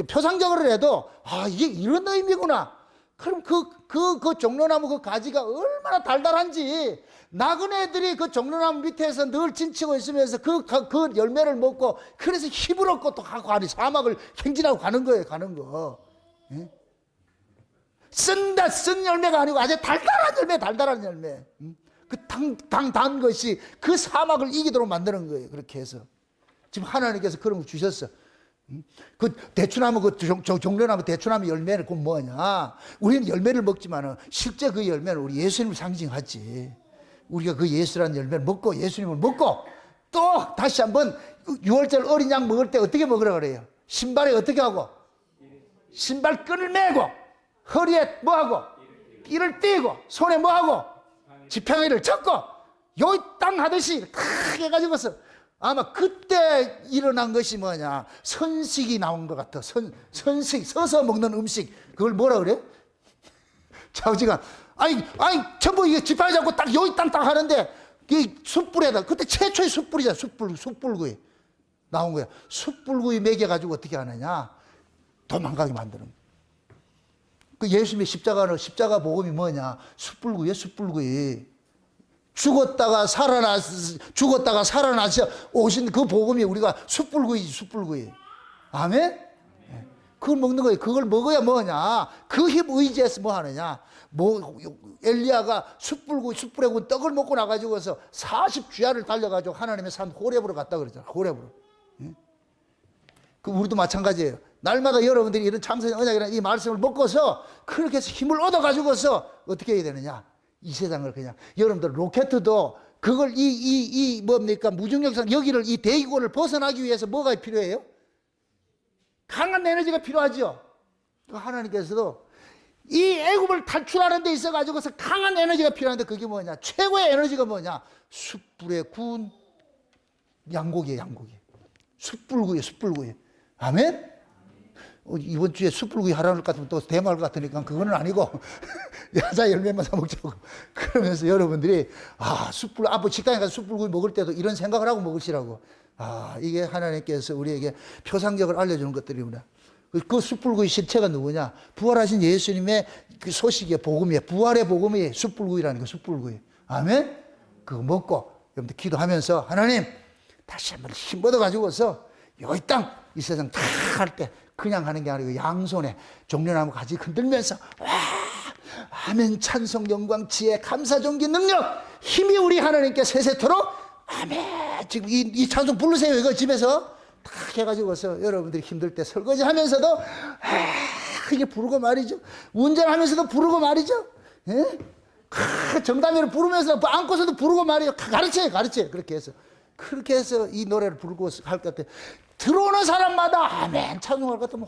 표상적으로 해도 이게 이런 의미구나. 그럼 그 종려나무 그 가지가 얼마나 달달한지 나그네들이 그 종려나무 밑에서 늘 진치고 있으면서 그 열매를 먹고 그래서 힘을 얻고 또 가고 사막을 행진하고 가는 거예요. 가는 거. 예? 쓴 열매가 아니고 아주 달달한 열매. 그 단 것이 그 사막을 이기도록 만드는 거예요. 그렇게 해서. 지금 하나님께서 그런 거 주셨어. 그 대추나무, 종려나무 대추나무 열매는 그건 뭐냐? 우리는 열매를 먹지만은 실제 그 열매는 우리 예수님을 상징하지. 우리가 그 예수라는 열매를 먹고 예수님을 먹고 또 다시 한번 6월절 어린 양 먹을 때 어떻게 먹으라 그래요? 신발에 어떻게 하고? 신발 끈을 매고 허리에 뭐하고? 띠를 띠고 손에 뭐하고? 지팡이를 쳤고 요땅 하듯이 탁 해가지고서 아마 그때 일어난 것이 뭐냐? 선식이 나온 것 같아. 선식, 서서 먹는 음식. 그걸 뭐라 그래? 좌우지간. 아니, 전부 이게 지팡이 잡고 딱 여기 땅 하는데, 이 숯불에다, 그때 최초의 숯불이잖아. 숯불구이. 나온 거야. 숯불구이 먹여가지고 어떻게 하느냐? 도망가게 만드는 거야. 그 예수님의 십자가 복음이 뭐냐? 숯불구이. 죽었다가 살아나서 오신 그 복음이 우리가 숯불구이. 아멘? 그걸 먹는 거예요. 그걸 먹어야 뭐냐? 그 힘 의지해서 뭐 하느냐? 엘리야가 숯불에 구운 떡을 먹고 나가지고서 40주야를 달려가지고 하나님의 산 호렙으로 갔다 그러잖아. 호렙으로. 그 우리도 마찬가지예요. 날마다 여러분들이 이런 창세전 언약이라는 이 말씀을 먹고서 그렇게 해서 힘을 얻어가지고서 어떻게 해야 되느냐? 이 세상을 그냥 여러분들 로켓도 그걸 뭡니까 무중력상 여기를 이 대기권을 벗어나기 위해서 뭐가 필요해요? 강한 에너지가 필요하죠. 하나님께서도 이 애굽을 탈출하는 데 있어 가지고서 강한 에너지가 필요한데 그게 뭐냐? 최고의 에너지가 뭐냐? 숯불에 구운 양고기예요. 숯불구이. 아멘? 이번 주에 숯불구이 하라는 것 같으면 또 대마을 같으니까 그거는 아니고 야자 열매만 사 먹자고. 그러면서 여러분들이 앞으로 식당에 가서 숯불구이 먹을 때도 이런 생각을 하고 먹으시라고. 이게 하나님께서 우리에게 표상적으로 알려주는 것들이구나. 그 숯불구이 실체가 누구냐? 부활하신 예수님의 그 소식의 복음이에요. 부활의 복음이 숯불구이라는 거. 숯불구이. 아멘? 그거 먹고 여러분들 기도하면서 하나님 다시 한번 힘 얻어가지고서 여기 땅 이 세상 다 할 때 그냥 하는 게 아니고 양손에 종려나무 가지 흔들면서 아멘 찬송 영광 지혜 감사 존귀 능력 힘이 우리 하나님께 세세토록 아멘. 지금 이 찬송 부르세요. 이거 집에서 탁 해가지고서 여러분들이 힘들 때 설거지 하면서도 이게 부르고 말이죠. 운전하면서도 부르고 말이죠. 예? 정담회를 부르면서 안고서도 부르고 말이죠. 가르쳐요. 그렇게 해서 이 노래를 부르고 할 것 같아요. 들어오는 사람마다 아멘 찬송할 것 같으면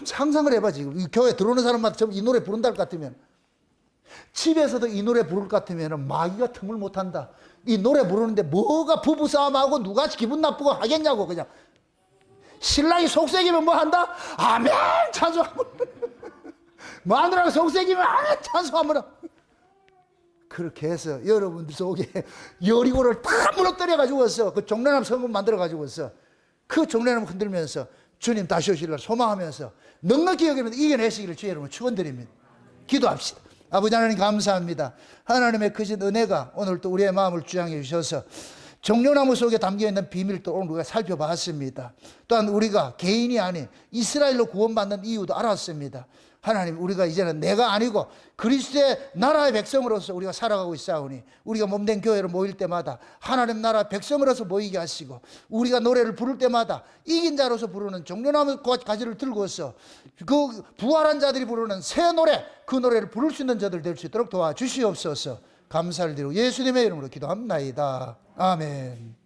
상상을 해봐. 지금 이 교회 들어오는 사람마다 전부 이 노래 부른다 할 것 같으면, 집에서도 이 노래 부를 것 같으면 마귀가 틈을 못한다. 이 노래 부르는데 뭐가 부부싸움하고 누가 기분 나쁘고 하겠냐고. 그냥 신랑이 속색이면 뭐 한다? 아멘 찬송하면 마누라가 속색이면 아멘 찬송하면. 그렇게 해서 여러분들 속에 여리고를 다 무너뜨려 가지고서 그 종려나무 성문 만들어 가지고서 그 종려나무 흔들면서 주님 다시 오시리라 소망하면서 넉넉히 여기면 이겨내시기를 주의 이름으로 축원드립니다. 기도합시다. 아버지 하나님 감사합니다. 하나님의 크신 은혜가 오늘 또 우리의 마음을 주장해 주셔서 종려나무 속에 담겨있는 비밀도 오늘 우리가 살펴봤습니다. 또한 우리가 개인이 아닌 이스라엘로 구원받는 이유도 알았습니다. 하나님, 우리가 이제는 내가 아니고 그리스도의 나라의 백성으로서 우리가 살아가고 있사오니 우리가 몸된 교회로 모일 때마다 하나님 나라 백성으로서 모이게 하시고, 우리가 노래를 부를 때마다 이긴 자로서 부르는 종려나무 가지를 들고서 그 부활한 자들이 부르는 새 노래, 그 노래를 부를 수 있는 자들 될 수 있도록 도와주시옵소서. 감사를 드리고 예수님의 이름으로 기도합나이다. 아멘.